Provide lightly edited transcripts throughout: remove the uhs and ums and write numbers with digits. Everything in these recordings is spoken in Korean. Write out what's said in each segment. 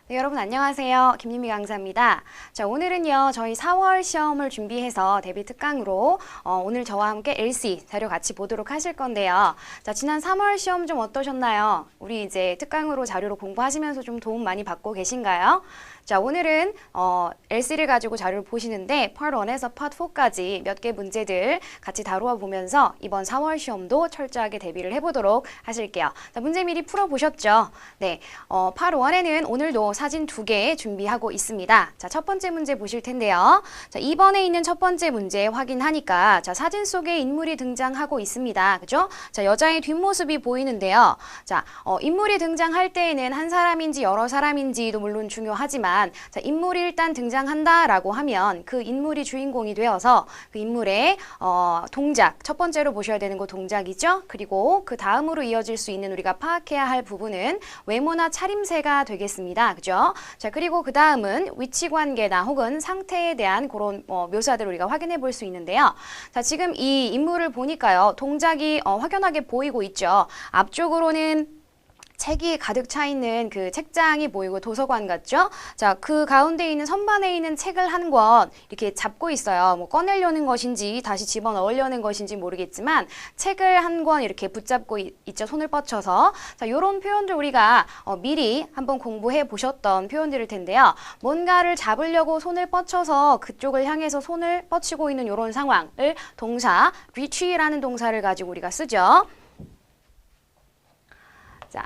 네, 여러분 안녕하세요. 김유미 강사입니다. 자, 오늘은요, 저희 4월 시험을 준비해서 대비 특강으로 오늘 저와 함께 LC 자료 같이 보도록 하실 건데요. 자, 지난 3월 시험 좀 어떠셨나요? 우리 이제 특강으로 자료로 공부하시면서 좀 도움 많이 받고 계신가요? 자, 오늘은 LC를 가지고 자료를 보시는데 Part 1에서 Part 4까지 몇 개 문제들 같이 다루어 보면서 이번 4월 시험도 철저하게 대비를 해보도록 하실게요. 자, 문제 미리 풀어보셨죠? 네, Part 1에는 오늘도 사진 2개 준비하고 있습니다. 자, 첫 번째 문제 보실 텐데요. 자, 2번에 있는 첫 번째 문제 확인하니까 자, 사진 속에 인물이 등장하고 있습니다. 그죠? 자, 여자의 뒷모습이 보이는데요. 자, 인물이 등장할 때에는 한 사람인지 여러 사람인지도 물론 중요하지만 자, 인물이 일단 등장한다라고 하면 그 인물이 주인공이 되어서 그 인물의 동작, 첫 번째로 보셔야 되는 거 동작이죠. 그리고 그 다음으로 이어질 수 있는 우리가 파악해야 할 부분은 외모나 차림새가 되겠습니다. 그죠? 자, 그리고 그 다음은 위치관계나 혹은 상태에 대한 그런 묘사들을 우리가 확인해 볼 수 있는데요. 자, 지금 이 인물을 보니까요. 동작이 확연하게 보이고 있죠. 앞쪽으로는 책이 가득 차 있는 그 책장이 보이고 도서관 같죠? 자, 그 가운데 있는 선반에 있는 책을 한 권 이렇게 잡고 있어요. 뭐 꺼내려는 것인지 다시 집어넣으려는 것인지 모르겠지만 책을 한 권 이렇게 붙잡고 있죠. 손을 뻗쳐서. 자, 이런 표현들 우리가 미리 한번 공부해 보셨던 표현들일 텐데요. 뭔가를 잡으려고 손을 뻗쳐서 그쪽을 향해서 손을 뻗치고 있는 이런 상황을 동사 reach라는 동사를 가지고 우리가 쓰죠. 자,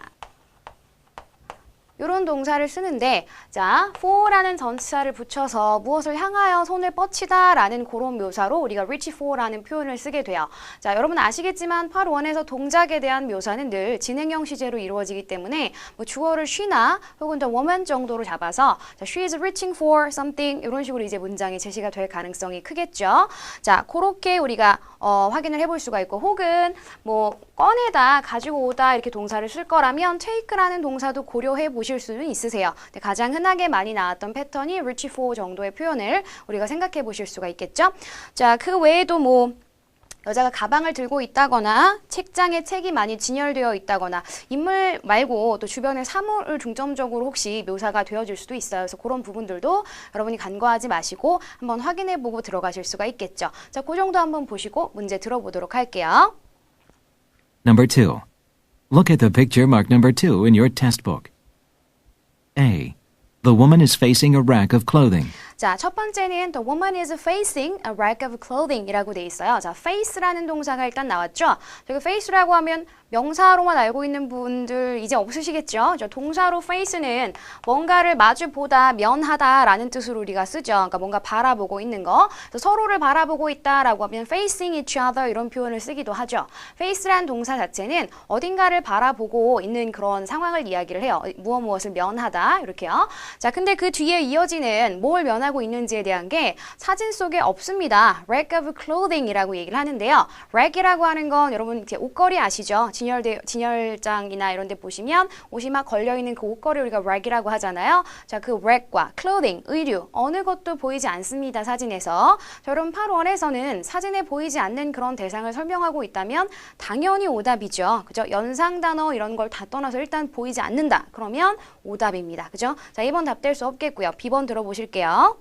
이런 동사를 쓰는데 자, for라는 전치사를 붙여서 무엇을 향하여 손을 뻗치다 라는 그런 묘사로 우리가 reach for라는 표현을 쓰게 돼요. 자, 여러분 아시겠지만 part 1에서 동작에 대한 묘사는 늘 진행형 시제로 이루어지기 때문에 뭐 주어를 she나 혹은 the woman 정도로 잡아서 자, she is reaching for something 이런 식으로 이제 문장이 제시가 될 가능성이 크겠죠. 자, 그렇게 우리가 확인을 해볼 수가 있고 혹은 뭐 꺼내다, 가지고 오다 이렇게 동사를 쓸 거라면 take라는 동사도 고려해 보실 수는 있으세요. 근데 가장 흔하게 많이 나왔던 패턴이 reach for 정도의 표현을 우리가 생각해 보실 수가 있겠죠. 자, 그 외에도 뭐 여자가 가방을 들고 있다거나 책장에 책이 많이 진열되어 있다거나 인물 말고 또 주변의 사물을 중점적으로 혹시 묘사가 되어질 수도 있어요. 그래서 그런 부분들도 여러분이 간과하지 마시고 한번 확인해보고 들어가실 수가 있겠죠. 자, 그 정도 한번 보시고 문제 들어보도록 할게요. Number 2. Look at the picture marked number 2 in your test book. A. The woman is facing a rack of clothing. 자, 첫 번째는 the woman is facing a rack of clothing 이라고 돼 있어요. 자, face라는 동사가 일단 나왔죠. 저기 face라고 하면 명사로만 알고 있는 분들 이제 없으시겠죠? 저 동사로 face는 뭔가를 마주 보다, 면하다라는 뜻으로 우리가 쓰죠. 그러니까 뭔가 바라보고 있는 거. 그래서 서로를 바라보고 있다라고 하면 facing each other 이런 표현을 쓰기도 하죠. face라는 동사 자체는 어딘가를 바라보고 있는 그런 상황을 이야기를 해요. 무엇을 면하다 이렇게요. 자, 근데 그 뒤에 이어지는 뭘 면하고 있는지에 대한 게 사진 속에 없습니다. rack of clothing이라고 얘기를 하는데요. rack이라고 하는 건 여러분 이제 옷걸이 아시죠? 진열장이나 이런 데 보시면 옷이 막 걸려있는 그 옷걸이 우리가 rack이라고 하잖아요. 자, 그 rack과 clothing, 의류 어느 것도 보이지 않습니다. 사진에서. 자, 여러분 part 1에서는 사진에 보이지 않는 그런 대상을 설명하고 있다면 당연히 오답이죠. 그죠? 연상 단어 이런 걸 다 떠나서 일단 보이지 않는다. 그러면 오답입니다. 그죠? 자, 2번 답 될 수 없겠고요. B번 들어보실게요.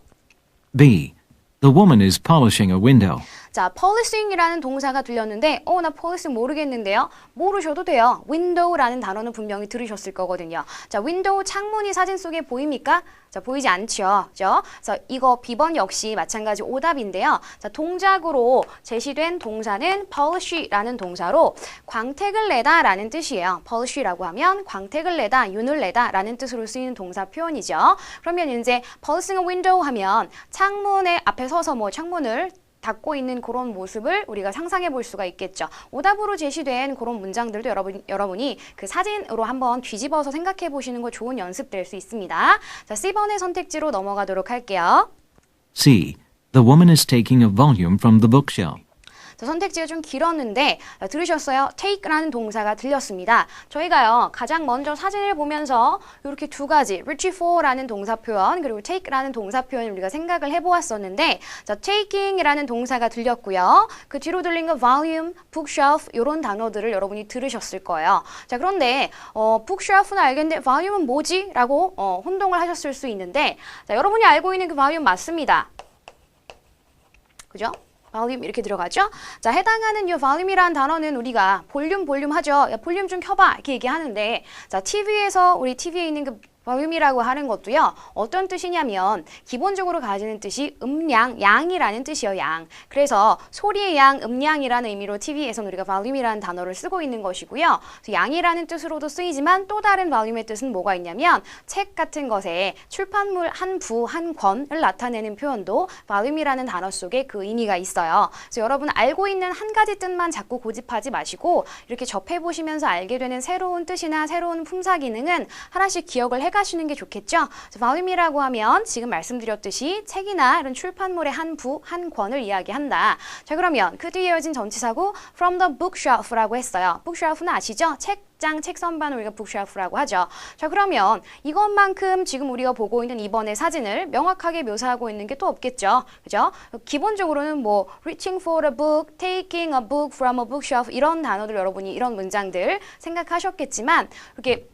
B. The woman is polishing a window. 자, polishing이라는 동사가 들렸는데 나 polishing 모르겠는데요. 모르셔도 돼요. window라는 단어는 분명히 들으셨을 거거든요. 자, window 창문이 사진 속에 보입니까? 자, 보이지 않죠. 그죠? 그래서 이거 B번 역시 마찬가지 오답인데요. 자, 동작으로 제시된 동사는 polish라는 동사로 광택을 내다라는 뜻이에요. polish라고 하면 광택을 내다, 윤을 내다라는 뜻으로 쓰이는 동사 표현이죠. 그러면 이제 polishing a window 하면 창문의 앞에 서서 뭐 창문을 닫고 있는 그런 모습을 우리가 상상해 볼 수가 있겠죠. 오답으로 제시된 그런 문장들도 여러분이 그 사진으로 한번 뒤집어서 생각해 보시는 거 좋은 연습 될 수 있습니다. 자, C번의 선택지로 넘어가도록 할게요. C. The woman is taking a volume from the bookshelf. 선택지가 좀 길었는데 들으셨어요? take라는 동사가 들렸습니다. 저희가요 가장 먼저 사진을 보면서 이렇게 두 가지 reach for라는 동사 표현 그리고 take라는 동사 표현을 우리가 생각을 해보았었는데 자, taking이라는 동사가 들렸고요. 그 뒤로 들린 거 volume, bookshelf 이런 단어들을 여러분이 들으셨을 거예요. 자 그런데 bookshelf는 알겠는데 volume은 뭐지? 라고 혼동을 하셨을 수 있는데 자, 여러분이 알고 있는 그 volume 맞습니다. 그죠? 볼륨 이렇게 들어가죠? 자, 해당하는 이 볼륨이라는 단어는 우리가 볼륨 하죠. 야, 볼륨 좀 켜봐 이렇게 얘기하는데 자, TV에서 우리 TV에 있는 그 볼륨이라고 하는 것도요. 어떤 뜻이냐면 기본적으로 가지는 뜻이 음량, 양이라는 뜻이에요. 양. 그래서 소리의 양, 음량이라는 의미로 TV에서는 우리가 볼륨이라는 단어를 쓰고 있는 것이고요. 양이라는 뜻으로도 쓰이지만 또 다른 볼륨의 뜻은 뭐가 있냐면 책 같은 것에 출판물 한 부, 한 권을 나타내는 표현도 볼륨이라는 단어 속에 그 의미가 있어요. 그래서 여러분 알고 있는 한 가지 뜻만 자꾸 고집하지 마시고 이렇게 접해보시면서 알게 되는 새로운 뜻이나 새로운 품사 기능은 하나씩 기억을 해가시는 게 좋겠죠. 볼륨이라고 하면 지금 말씀드렸듯이 책이나 이런 출판물의 한 부, 한 권을 이야기한다. 자 그러면 그 뒤에 이어진 전치사고 from the bookshelf라고 했어요. bookshelf는 아시죠? 책장, 책 선반을 우리가 bookshelf라고 하죠. 자 그러면 이것만큼 지금 우리가 보고 있는 이번의 사진을 명확하게 묘사하고 있는 게 또 없겠죠. 그죠? 기본적으로는 뭐 reaching for a book, taking a book from a bookshelf 이런 단어들 여러분이 이런 문장들 생각하셨겠지만 이렇게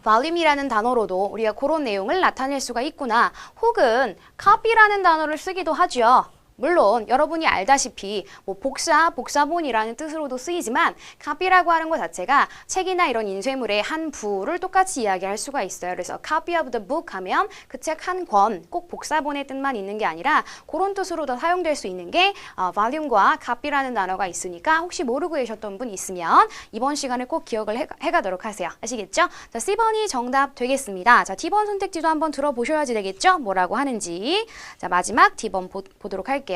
volume이라는 단어로도 우리가 그런 내용을 나타낼 수가 있구나. 혹은 copy라는 단어를 쓰기도 하죠. 물론 여러분이 알다시피 뭐 복사본이라는 뜻으로도 쓰이지만 copy라고 하는 것 자체가 책이나 이런 인쇄물의 한 부를 똑같이 이야기할 수가 있어요. 그래서 copy of the book 하면 그 책 한 권, 꼭 복사본의 뜻만 있는 게 아니라 그런 뜻으로도 사용될 수 있는 게 volume과 copy라는 단어가 있으니까 혹시 모르고 계셨던 분 있으면 이번 시간에 꼭 기억을 해가도록 하세요. 아시겠죠? 자, C번이 정답 되겠습니다. 자, D번 선택지도 한번 들어보셔야지 되겠죠? 뭐라고 하는지. 자, 마지막 D번 보도록 할게요.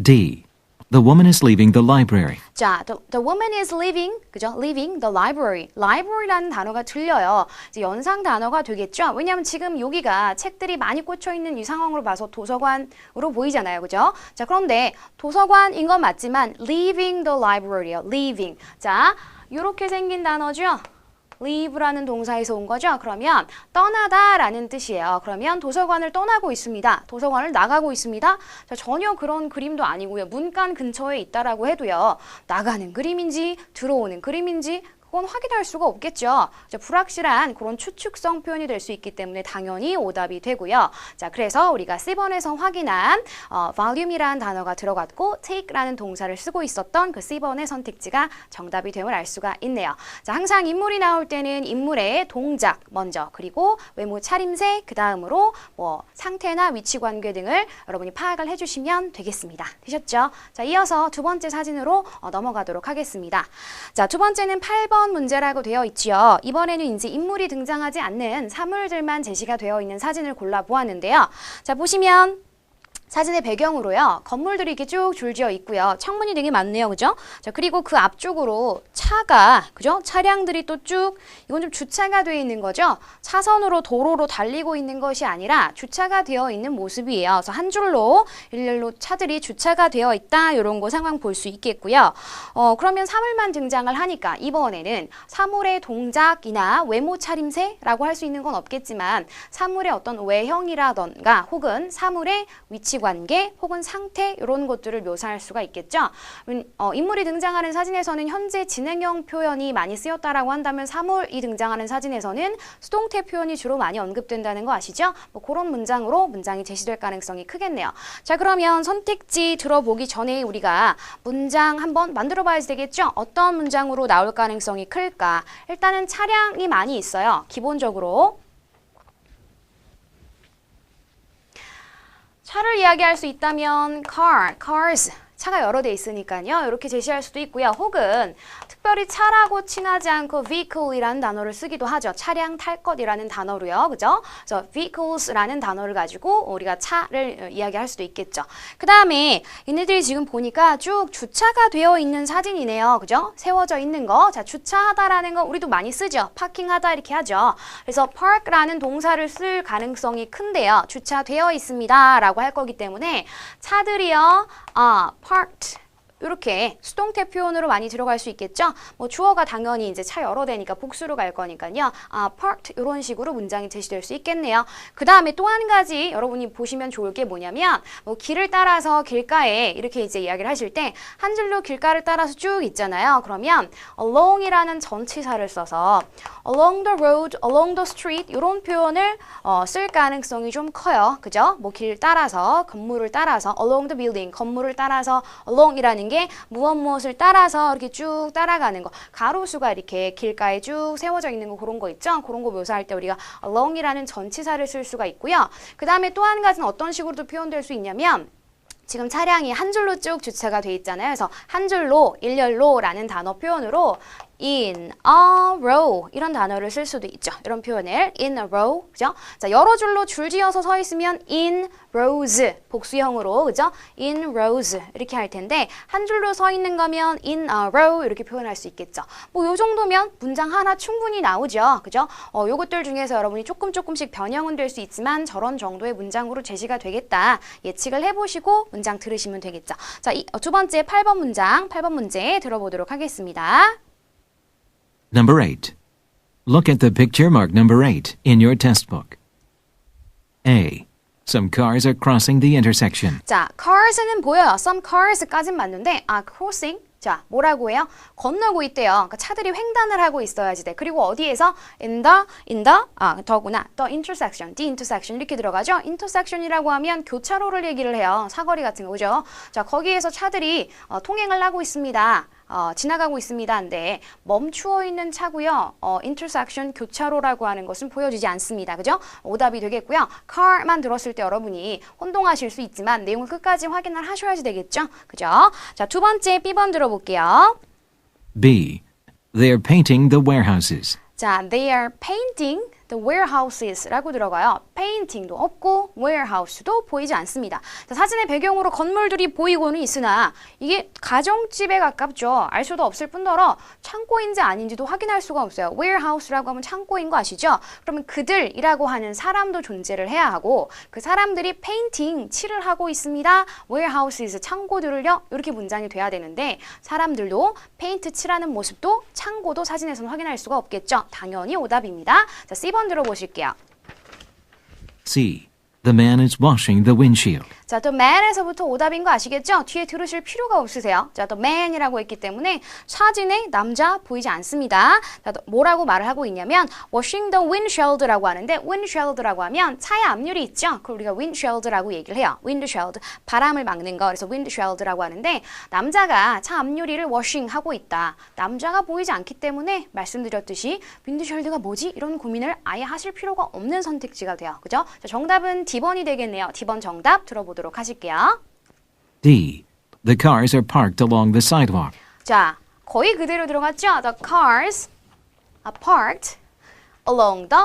D. The woman is leaving the library. 자, the woman is leaving, 그죠? leaving the library. library라는 단어가 들려요. 이제 연상 단어가 되겠죠? 왜냐하면 지금 여기가 책들이 많이 꽂혀 있는 이 상황으로 봐서 도서관으로 보이잖아요. 그죠? 자, 그런데 도서관인 건 맞지만 leaving the library요. leaving. 자, 이렇게 생긴 단어죠? leave라는 동사에서 온 거죠. 그러면 떠나다라는 뜻이에요. 그러면 도서관을 떠나고 있습니다. 도서관을 나가고 있습니다. 자, 전혀 그런 그림도 아니고요. 문간 근처에 있다라고 해도요. 나가는 그림인지 들어오는 그림인지 그건 확인할 수가 없겠죠. 불확실한 그런 추측성 표현이 될 수 있기 때문에 당연히 오답이 되고요. 자, 그래서 우리가 C번에서 확인한 volume이라는 단어가 들어갔고 take라는 동사를 쓰고 있었던 그 C번의 선택지가 정답이 됨을 알 수가 있네요. 자, 항상 인물이 나올 때는 인물의 동작 먼저 그리고 외모 차림새 그 다음으로 뭐 상태나 위치 관계 등을 여러분이 파악을 해주시면 되겠습니다. 되셨죠? 자, 이어서 두 번째 사진으로 넘어가도록 하겠습니다. 자, 두 번째는 8번 문제라고 되어 있지요. 이번에는 이제 인물이 등장하지 않는 사물들만 제시가 되어 있는 사진을 골라보았는데요. 자, 보시면 사진의 배경으로요. 건물들이 이렇게 쭉 줄지어 있고요. 창문이 되게 많네요. 그죠? 자, 그리고 그 앞쪽으로 차가, 그죠? 차량들이 또 쭉, 이건 좀 주차가 되어 있는 거죠? 차선으로 도로로 달리고 있는 것이 아니라 주차가 되어 있는 모습이에요. 그래서 한 줄로, 일렬로 차들이 주차가 되어 있다. 이런 거 상황 볼 수 있겠고요. 그러면 사물만 등장을 하니까 이번에는 사물의 동작이나 외모 차림새라고 할 수 있는 건 없겠지만 사물의 어떤 외형이라던가 혹은 사물의 위치 관계 혹은 상태 이런 것들을 묘사할 수가 있겠죠. 인물이 등장하는 사진에서는 현재 진행형 표현이 많이 쓰였다라고 한다면 사물이 등장하는 사진에서는 수동태 표현이 주로 많이 언급된다는 거 아시죠? 뭐 그런 문장으로 문장이 제시될 가능성이 크겠네요. 자, 그러면 선택지 들어보기 전에 우리가 문장 한번 만들어 봐야지 되겠죠? 어떤 문장으로 나올 가능성이 클까? 일단은 차량이 많이 있어요. 기본적으로. 차를 이야기할 수 있다면 cars, 차가 여러 대 있으니까요. 이렇게 제시할 수도 있고요. 혹은 특별히 차라고 칭하지 않고 vehicle이라는 단어를 쓰기도 하죠. 차량 탈 것이라는 단어로요. 그죠? 그래서 vehicles라는 단어를 가지고 우리가 차를 이야기할 수도 있겠죠. 그 다음에 얘네들이 지금 보니까 쭉 주차가 되어 있는 사진이네요. 그죠? 세워져 있는 거. 자, 주차하다라는 거 우리도 많이 쓰죠. 파킹하다 이렇게 하죠. 그래서 park라는 동사를 쓸 가능성이 큰데요. 주차되어 있습니다. 라고 할 거기 때문에 차들이요. parked 이렇게 수동태 표현으로 많이 들어갈 수 있겠죠? 뭐 주어가 당연히 이제 차 여러 대니까 복수로 갈 거니까요. parked 이런 식으로 문장이 제시될 수 있겠네요. 그 다음에 또 한 가지 여러분이 보시면 좋을 게 뭐냐면 뭐 길을 따라서 길가에 이렇게 이제 이야기를 하실 때 한 줄로 길가를 따라서 쭉 있잖아요. 그러면 along이라는 전치사를 써서 along the road, along the street 이런 표현을 쓸 가능성이 좀 커요. 그죠? 뭐 길 따라서, 건물을 따라서 along the building, 건물을 따라서 along이라는 게 무엇을 따라서 이렇게 쭉 따라가는 거. 가로수가 이렇게 길가에 쭉 세워져 있는 거 그런 거 있죠? 그런 거 묘사할 때 우리가 along이라는 전치사를 쓸 수가 있고요. 그 다음에 또 한 가지는 어떤 식으로도 표현될 수 있냐면 지금 차량이 한 줄로 쭉 주차가 돼 있잖아요. 그래서 한 줄로, 일렬로라는 단어 표현으로 in a row 이런 단어를 쓸 수도 있죠. 이런 표현을 in a row, 그죠? 자, 여러 줄로 줄지어서 서 있으면 in rows 복수형으로, 그죠? in rows 이렇게 할 텐데 한 줄로 서 있는 거면 in a row 이렇게 표현할 수 있겠죠. 뭐 요 정도면 문장 하나 충분히 나오죠, 그죠? 요것들 중에서 여러분이 조금씩 변형은 될 수 있지만 저런 정도의 문장으로 제시가 되겠다 예측을 해보시고 문장 들으시면 되겠죠. 자, 두 번째 8번 문장, 8번 문제 들어보도록 하겠습니다. Number 8. Look at the picture marked number 8 in your test book. A. Some cars are crossing the intersection. 자, cars는 보여요. Some cars까진 맞는데, crossing. 자, 뭐라고 해요? 건너고 있대요. 그러니까 차들이 횡단을 하고 있어야지 돼. 그리고 어디에서? 더구나. the intersection, the intersection 이렇게 들어가죠? intersection이라고 하면 교차로를 얘기를 해요. 사거리 같은 거, 그죠? 자, 거기에서 차들이 통행을 하고 있습니다. 지나가고 있습니다. 근데 멈추어 있는 차고요. intersection 교차로라고 하는 것은 보여주지 않습니다. 그죠? 오답이 되겠고요. car만 들었을 때 여러분이 혼동하실 수 있지만 내용을 끝까지 확인을 하셔야지 되겠죠? 그죠? 자, 두 번째 B번 들어볼게요. B. They're painting the warehouses. 자, they are painting the warehouses라고 들어가요. painting도 없고 warehouse도 보이지 않습니다. 자, 사진의 배경으로 건물들이 보이고는 있으나 이게 가정집에 가깝죠. 알 수도 없을 뿐더러 창고인지 아닌지도 확인할 수가 없어요. warehouse라고 하면 창고인 거 아시죠? 그러면 그들이라고 하는 사람도 존재를 해야 하고 그 사람들이 painting, 칠을 하고 있습니다. warehouses, 창고들을요. 이렇게 문장이 돼야 되는데 사람들도 페인트 칠하는 모습도 창고도 사진에서는 확인할 수가 없겠죠. 당연히 오답입니다. 자, C번 들어보실게요. C. The man is washing the windshield. 자, the man에서부터 오답인 거 아시겠죠? 뒤에 들으실 필요가 없으세요. 자, the man이라고 했기 때문에 사진에 남자 보이지 않습니다. 자, 뭐라고 말을 하고 있냐면 washing the windshield라고 하는데 windshield라고 하면 차의 앞유리 있죠? 그걸 우리가 windshield라고 얘기를 해요. windshield, 바람을 막는 거. 그래서 windshield라고 하는데 남자가 차 앞유리를 washing하고 있다. 남자가 보이지 않기 때문에 말씀드렸듯이 windshield가 뭐지? 이런 고민을 아예 하실 필요가 없는 선택지가 돼요. 그죠? 자, 정답은 D번이 되겠네요. D번 정답 들어보도록 하실게요. D. The cars are parked along the sidewalk. 자, 거의 그대로 들어갔죠? The cars are parked along the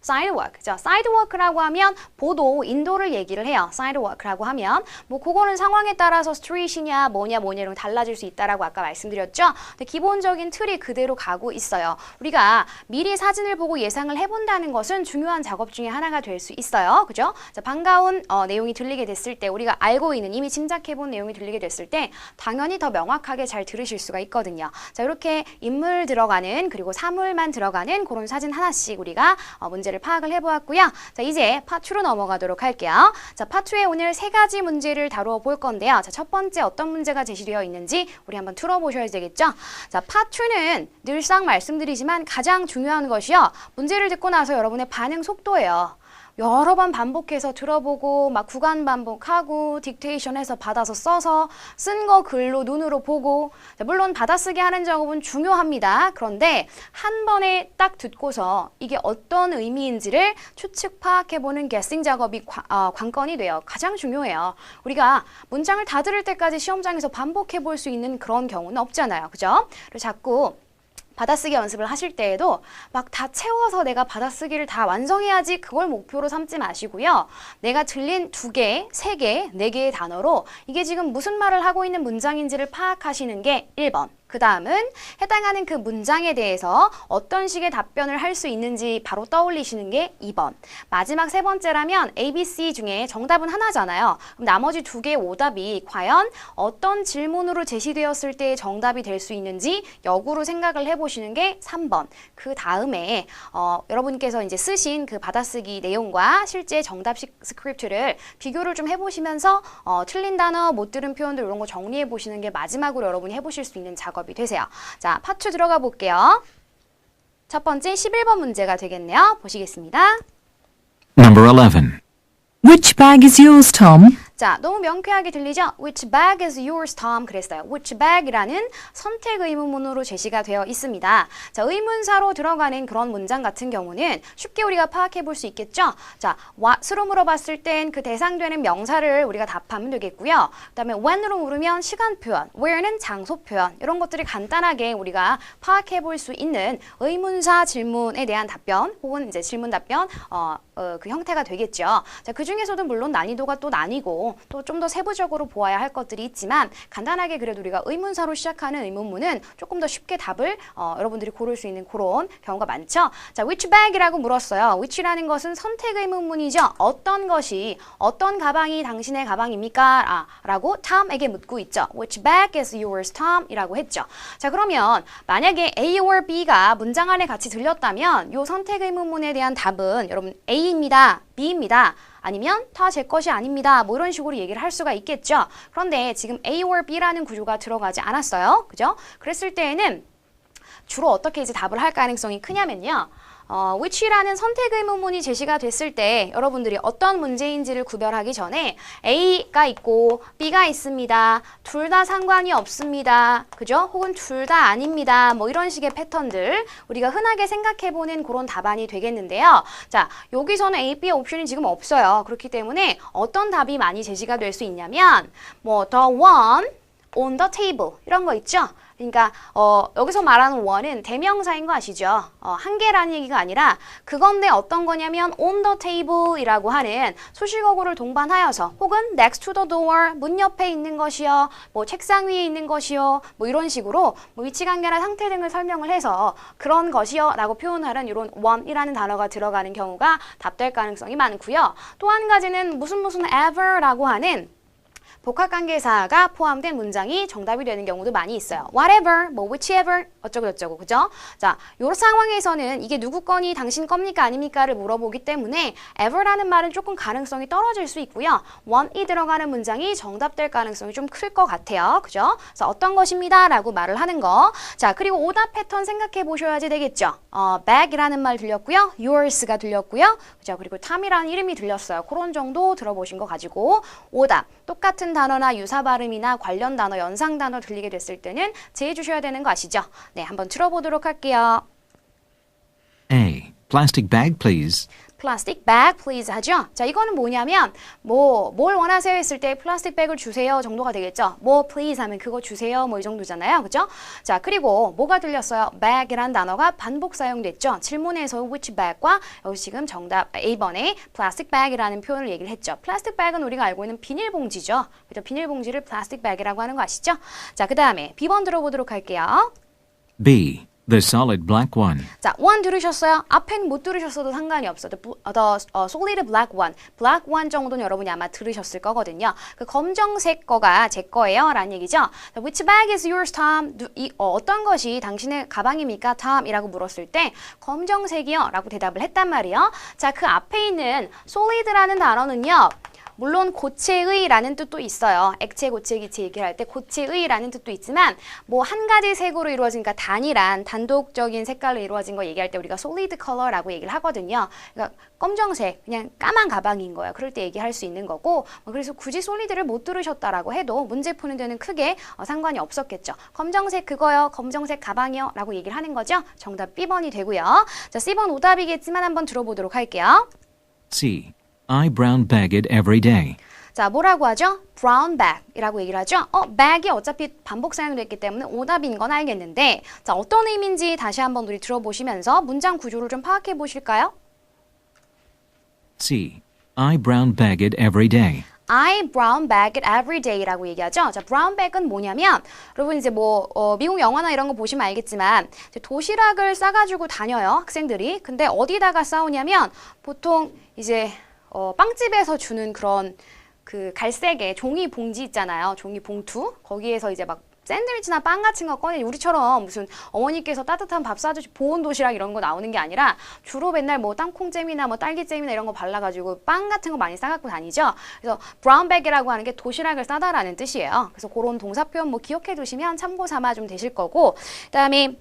sidewalk. 자, sidewalk라고 하면 보도, 인도를 얘기를 해요. sidewalk라고 하면 뭐 그거는 상황에 따라서 street이냐 뭐냐 이런 달라질 수 있다라고 아까 말씀드렸죠. 근데 기본적인 틀이 그대로 가고 있어요. 우리가 미리 사진을 보고 예상을 해본다는 것은 중요한 작업 중에 하나가 될 수 있어요. 그죠? 자, 반가운 내용이 들리게 됐을 때 우리가 알고 있는 이미 짐작해본 내용이 들리게 됐을 때 당연히 더 명확하게 잘 들으실 수가 있거든요. 자, 이렇게 인물 들어가는 그리고 사물만 들어가는 그런 사진 하나씩 우리가 문제를 파악을 해보았고요. 자, 이제 파트로 넘어가도록 할게요. 자, 파트에 오늘 세 가지 문제를 다루어 볼 건데요. 자, 첫 번째 어떤 문제가 제시되어 있는지 우리 한번 들어보셔야 되겠죠. 자, 파트는 늘상 말씀드리지만 가장 중요한 것이요. 문제를 듣고 나서 여러분의 반응 속도예요. 여러 번 반복해서 들어보고 막 구간 반복하고 딕테이션해서 받아서 써서 쓴 거 글로 눈으로 보고 물론 받아쓰기 하는 작업은 중요합니다. 그런데 한 번에 딱 듣고서 이게 어떤 의미인지를 추측 파악해보는 게싱 작업이 관건이 돼요. 가장 중요해요. 우리가 문장을 다 들을 때까지 시험장에서 반복해볼 수 있는 그런 경우는 없잖아요. 그죠? 그래서 자꾸 받아쓰기 연습을 하실 때에도 막 다 채워서 내가 받아쓰기를 다 완성해야지 그걸 목표로 삼지 마시고요. 내가 들린 2개, 3개, 4개의 단어로 이게 지금 무슨 말을 하고 있는 문장인지를 파악하시는 게 1번. 그 다음은 해당하는 그 문장에 대해서 어떤 식의 답변을 할 수 있는지 바로 떠올리시는 게 2번. 마지막 세 번째라면 A, B, C 중에 정답은 하나잖아요. 그럼 나머지 두 개의 오답이 과연 어떤 질문으로 제시되었을 때 정답이 될 수 있는지 역으로 생각을 해보시는 게 3번. 그 다음에 여러분께서 이제 쓰신 그 받아쓰기 내용과 실제 정답식 스크립트를 비교를 좀 해보시면서 틀린 단어, 못 들은 표현들 이런 거 정리해 보시는 게 마지막으로 여러분이 해보실 수 있는 작업이 되세요. 자, 파트 들어가 볼게요. 첫 번째 11번 문제가 되겠네요. 보시겠습니다. Number 11. Which bag is yours, Tom? 자, 너무 명쾌하게 들리죠? Which bag is yours, Tom? 그랬어요. Which bag이라는 선택 의문문으로 제시가 되어 있습니다. 자, 의문사로 들어가는 그런 문장 같은 경우는 쉽게 우리가 파악해 볼 수 있겠죠? 자, what으로 물어봤을 땐 그 대상되는 명사를 우리가 답하면 되겠고요. 그 다음에 when으로 물으면 시간 표현, where는 장소 표현, 이런 것들이 간단하게 우리가 파악해 볼 수 있는 의문사 질문에 대한 답변, 혹은 이제 질문 답변, 그 형태가 되겠죠. 자, 그 중에서도 물론 난이도가 또 나뉘고 또 좀 더 세부적으로 보아야 할 것들이 있지만 간단하게 그래도 우리가 의문사로 시작하는 의문문은 조금 더 쉽게 답을 여러분들이 고를 수 있는 그런 경우가 많죠. 자, which bag이라고 물었어요. which라는 것은 선택 의문문이죠. 어떤 것이, 어떤 가방이 당신의 가방입니까? 라고 Tom에게 묻고 있죠. Which bag is yours, Tom? 이라고 했죠. 자, 그러면 만약에 A or B가 문장 안에 같이 들렸다면 이 선택 의문문에 대한 답은 여러분 A입니다. B입니다. 아니면 다 제 것이 아닙니다. 뭐 이런 식으로 얘기를 할 수가 있겠죠. 그런데 지금 A or B라는 구조가 들어가지 않았어요. 그죠? 그랬을 때에는 주로 어떻게 이제 답을 할 가능성이 크냐면요. which라는 선택 의문문이 제시가 됐을 때 여러분들이 어떤 문제인지를 구별하기 전에 A가 있고 B가 있습니다. 둘 다 상관이 없습니다. 그죠? 혹은 둘 다 아닙니다. 뭐 이런 식의 패턴들 우리가 흔하게 생각해보는 그런 답안이 되겠는데요. 자, 여기서는 A, B 옵션이 지금 없어요. 그렇기 때문에 어떤 답이 많이 제시가 될 수 있냐면 뭐 the one on the table 이런 거 있죠? 그러니까 여기서 말하는 one은 대명사인 거 아시죠? 한 개라는 얘기가 아니라 그건데 어떤 거냐면 on the table이라고 하는 수식어구를 동반하여서 혹은 next to the door, 문 옆에 있는 것이요, 뭐 책상 위에 있는 것이요, 뭐 이런 식으로 뭐 위치 관계나 상태 등을 설명을 해서 그런 것이요 라고 표현하는 이런 one이라는 단어가 들어가는 경우가 답될 가능성이 많고요. 또 한 가지는 무슨 ever라고 하는 복합관계사가 포함된 문장이 정답이 되는 경우도 많이 있어요. whatever, 뭐 whichever, 어쩌고저쩌고, 그죠? 자, 요 상황에서는 이게 누구 거니, 당신 겁니까, 아닙니까를 물어보기 때문에 ever라는 말은 조금 가능성이 떨어질 수 있고요. one이 들어가는 문장이 정답될 가능성이 좀 클 것 같아요. 그죠? 그래서 어떤 것입니다 라고 말을 하는 거. 자, 그리고 오답 패턴 생각해 보셔야지 되겠죠. bag이라는 말 들렸고요. yours가 들렸고요. 그죠? 그리고 Tom이라는 이름이 들렸어요. 그런 정도 들어보신 거 가지고 오답, 똑같은 단어나 유사 발음이나 관련 단어, 연상 단어 들리게 됐을 때는 제해 주셔야 되는 거 아시죠? 네, 한번 들어보도록 할게요. A. Plastic bag, please. 플라스틱 백 플리즈 하죠? 자, 이거는 뭐냐면 뭘 원하세요 했을 때 플라스틱 백을 주세요 정도가 되겠죠? 뭐 플리즈 하면 그거 주세요 뭐 이 정도잖아요. 그죠? 자, 그리고 뭐가 들렸어요? bag이라는 단어가 반복 사용됐죠? 질문에서 which bag과 여기 지금 정답 A번에 플라스틱 백이라는 표현을 얘기를 했죠. 플라스틱 백은 우리가 알고 있는 비닐봉지죠? 그죠? 비닐봉지를 플라스틱 백이라고 하는 거 아시죠? 자, 그 다음에 B번 들어보도록 할게요. B. The solid black one. 자, one 들으셨어요? 앞엔 못 들으셨어도 상관이 없어. The solid black one. black one 정도는 여러분이 아마 들으셨을 거거든요. 그 검정색 거가 제 거예요 라는 얘기죠. Which bag is yours, Tom? 어떤 것이 당신의 가방입니까, Tom? 이라고 물었을 때 검정색이요 라고 대답을 했단 말이에요. 자, 그 앞에 있는 solid라는 단어는요. 물론 고체의라는 뜻도 있어요. 액체, 고체, 기체 얘기를 할 때 고체의라는 뜻도 있지만 뭐 한 가지 색으로 이루어진, 그러니까 단일한 단독적인 색깔로 이루어진 거 얘기할 때 우리가 solid color라고 얘기를 하거든요. 그러니까 검정색, 그냥 까만 가방인 거예요. 그럴 때 얘기할 수 있는 거고, 그래서 굳이 solid를 못 들으셨다라고 해도 문제 푸는 데는 크게 상관이 없었겠죠. 검정색 그거요, 검정색 가방이요 라고 얘기를 하는 거죠. 정답 B번이 되고요. 자, C번 오답이겠지만 한번 들어보도록 할게요. C. I brown bag it every day. 자, 뭐라고 하죠? brown bag이라고 얘기를 하죠. bag이 어차피 반복 사용됐기 때문에 오답인 건 알겠는데, 자, 어떤 의미인지 다시 한번 우리 들어보시면서 문장 구조를 좀 파악해 보실까요? C. I brown bag it every day. I brown bag it every day라고 얘기하죠. 자, brown bag은 뭐냐면 여러분 이제 뭐 미국 영화나 이런 거 보시면 알겠지만 이제 도시락을 싸가지고 다녀요, 학생들이. 근데 어디다가 싸우냐면 보통 이제 빵집에서 주는 그런 그 갈색의 종이 봉지 있잖아요. 종이 봉투. 거기에서 이제 막 샌드위치나 빵 같은 거 꺼내 우리처럼 무슨 어머니께서 따뜻한 밥 싸주시 보온 도시락 이런 거 나오는 게 아니라 주로 맨날 뭐 땅콩잼이나 뭐 딸기잼이나 이런 거 발라가지고 빵 같은 거 많이 싸갖고 다니죠. 그래서 브라운백이라고 하는 게 도시락을 싸다라는 뜻이에요. 그래서 그런 동사 표현 뭐 기억해 두시면 참고 삼아 좀 되실 거고, 그다음에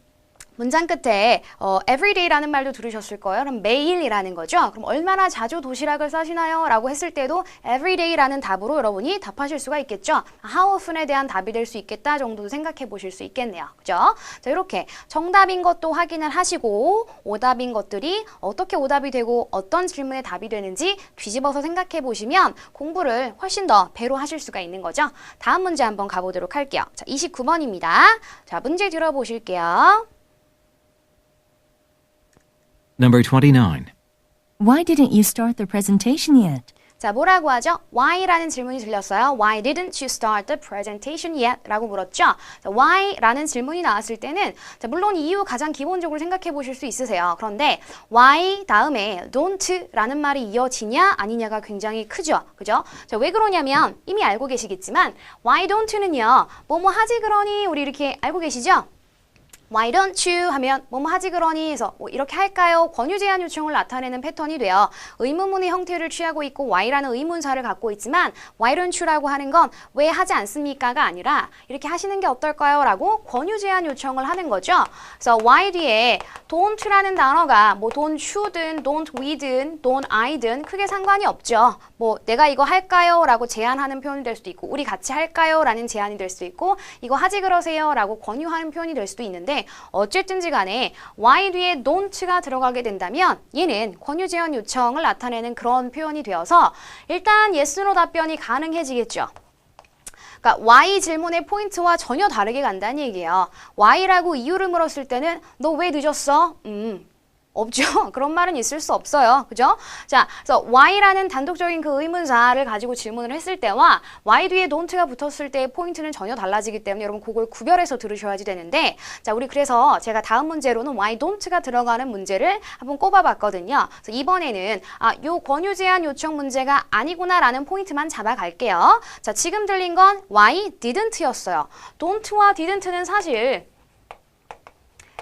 문장 끝에 everyday라는 말도 들으셨을 거예요. 그럼 매일이라는 거죠. 그럼 얼마나 자주 도시락을 싸시나요? 라고 했을 때도 everyday라는 답으로 여러분이 답하실 수가 있겠죠. how often에 대한 답이 될 수 있겠다 정도도 생각해 보실 수 있겠네요. 그죠? 자, 이렇게 정답인 것도 확인을 하시고 오답인 것들이 어떻게 오답이 되고 어떤 질문에 답이 되는지 뒤집어서 생각해 보시면 공부를 훨씬 더 배로 하실 수가 있는 거죠. 다음 문제 한번 가보도록 할게요. 자, 29번입니다. 자, 문제 들어보실게요. Number 29. Why didn't you start the presentation yet? 자, 뭐라고 하죠? Why라는 질문이 들렸어요. Why didn't you start the presentation yet? 라고 물었죠. 자, why라는 질문이 나왔을 때는 자, 물론 이유 가장 기본적으로 생각해 보실 수 있으세요. 그런데 why 다음에 don't라는 말이 이어지냐 아니냐가 굉장히 크죠. 그죠? 자, 왜 그러냐면 이미 알고 계시겠지만 why don't는요. 뭐뭐 하지 그러니 우리 이렇게 알고 계시죠? Why don't you 하면 뭐뭐 하지 그러니 해서 뭐 이렇게 할까요? 권유 제안 요청을 나타내는 패턴이 돼요. 의문문의 형태를 취하고 있고 why라는 의문사를 갖고 있지만 why don't you라고 하는 건 왜 하지 않습니까가 아니라 이렇게 하시는 게 어떨까요? 라고 권유 제안 요청을 하는 거죠. 그래서 why 뒤에 don't라는 단어가 뭐 don't you든 don't we든 don't I든 크게 상관이 없죠. 뭐 내가 이거 할까요? 라고 제안하는 표현이 될 수도 있고 우리 같이 할까요? 라는 제안이 될 수도 있고 이거 하지 그러세요? 라고 권유하는 표현이 될 수도 있는데 어쨌든지 간에 why 뒤에 don't가 들어가게 된다면 얘는 권유 제안 요청을 나타내는 그런 표현이 되어서 일단 yes, no 답변이 가능해지겠죠. 그러니까 why 질문의 포인트와 전혀 다르게 간다는 얘기예요. why라고 이유를 물었을 때는 너 왜 늦었어? 없죠. 그런 말은 있을 수 없어요. 그죠? 자, 그래서 why라는 단독적인 그 의문사를 가지고 질문을 했을 때와 why 뒤에 don't가 붙었을 때의 포인트는 전혀 달라지기 때문에 여러분 그걸 구별해서 들으셔야지 되는데 자, 우리 그래서 제가 다음 문제로는 why don't가 들어가는 문제를 한번 꼽아봤거든요. 그래서 이번에는 요 권유 제안 요청 문제가 아니구나라는 포인트만 잡아갈게요. 자, 지금 들린 건 why didn't였어요. don't와 didn't는 사실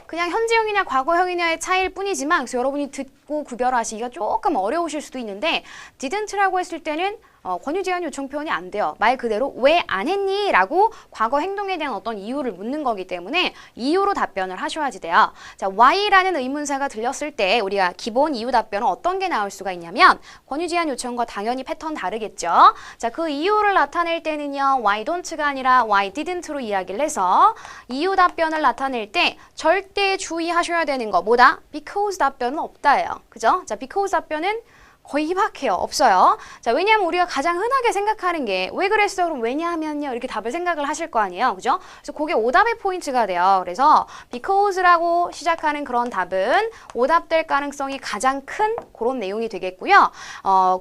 그냥 현재형이냐 과거형이냐의 차이일 뿐이지만 그래서 여러분이 듣고 구별하시기가 조금 어려우실 수도 있는데 didn't라고 했을 때는 권유 제안 요청 표현이 안 돼요. 말 그대로 왜 안 했니? 라고 과거 행동에 대한 어떤 이유를 묻는 거기 때문에 이유로 답변을 하셔야지 돼요. 자, why라는 의문사가 들렸을 때 우리가 기본 이유 답변은 어떤 게 나올 수가 있냐면 권유 제안 요청과 당연히 패턴 다르겠죠. 자, 그 이유를 나타낼 때는요. why don't가 아니라 why didn't로 이야기를 해서 이유 답변을 나타낼 때 절대 주의하셔야 되는 거 뭐다? because 답변은 없다예요. 그죠? 자, because 답변은 거의 희박해요. 없어요. 자, 왜냐하면 우리가 가장 흔하게 생각하는 게 왜 그랬어? 그럼 왜냐하면요. 이렇게 답을 생각을 하실 거 아니에요. 그죠? 그래서 그게 오답의 포인트가 돼요. 그래서 because라고 시작하는 그런 답은 오답될 가능성이 가장 큰 그런 내용이 되겠고요.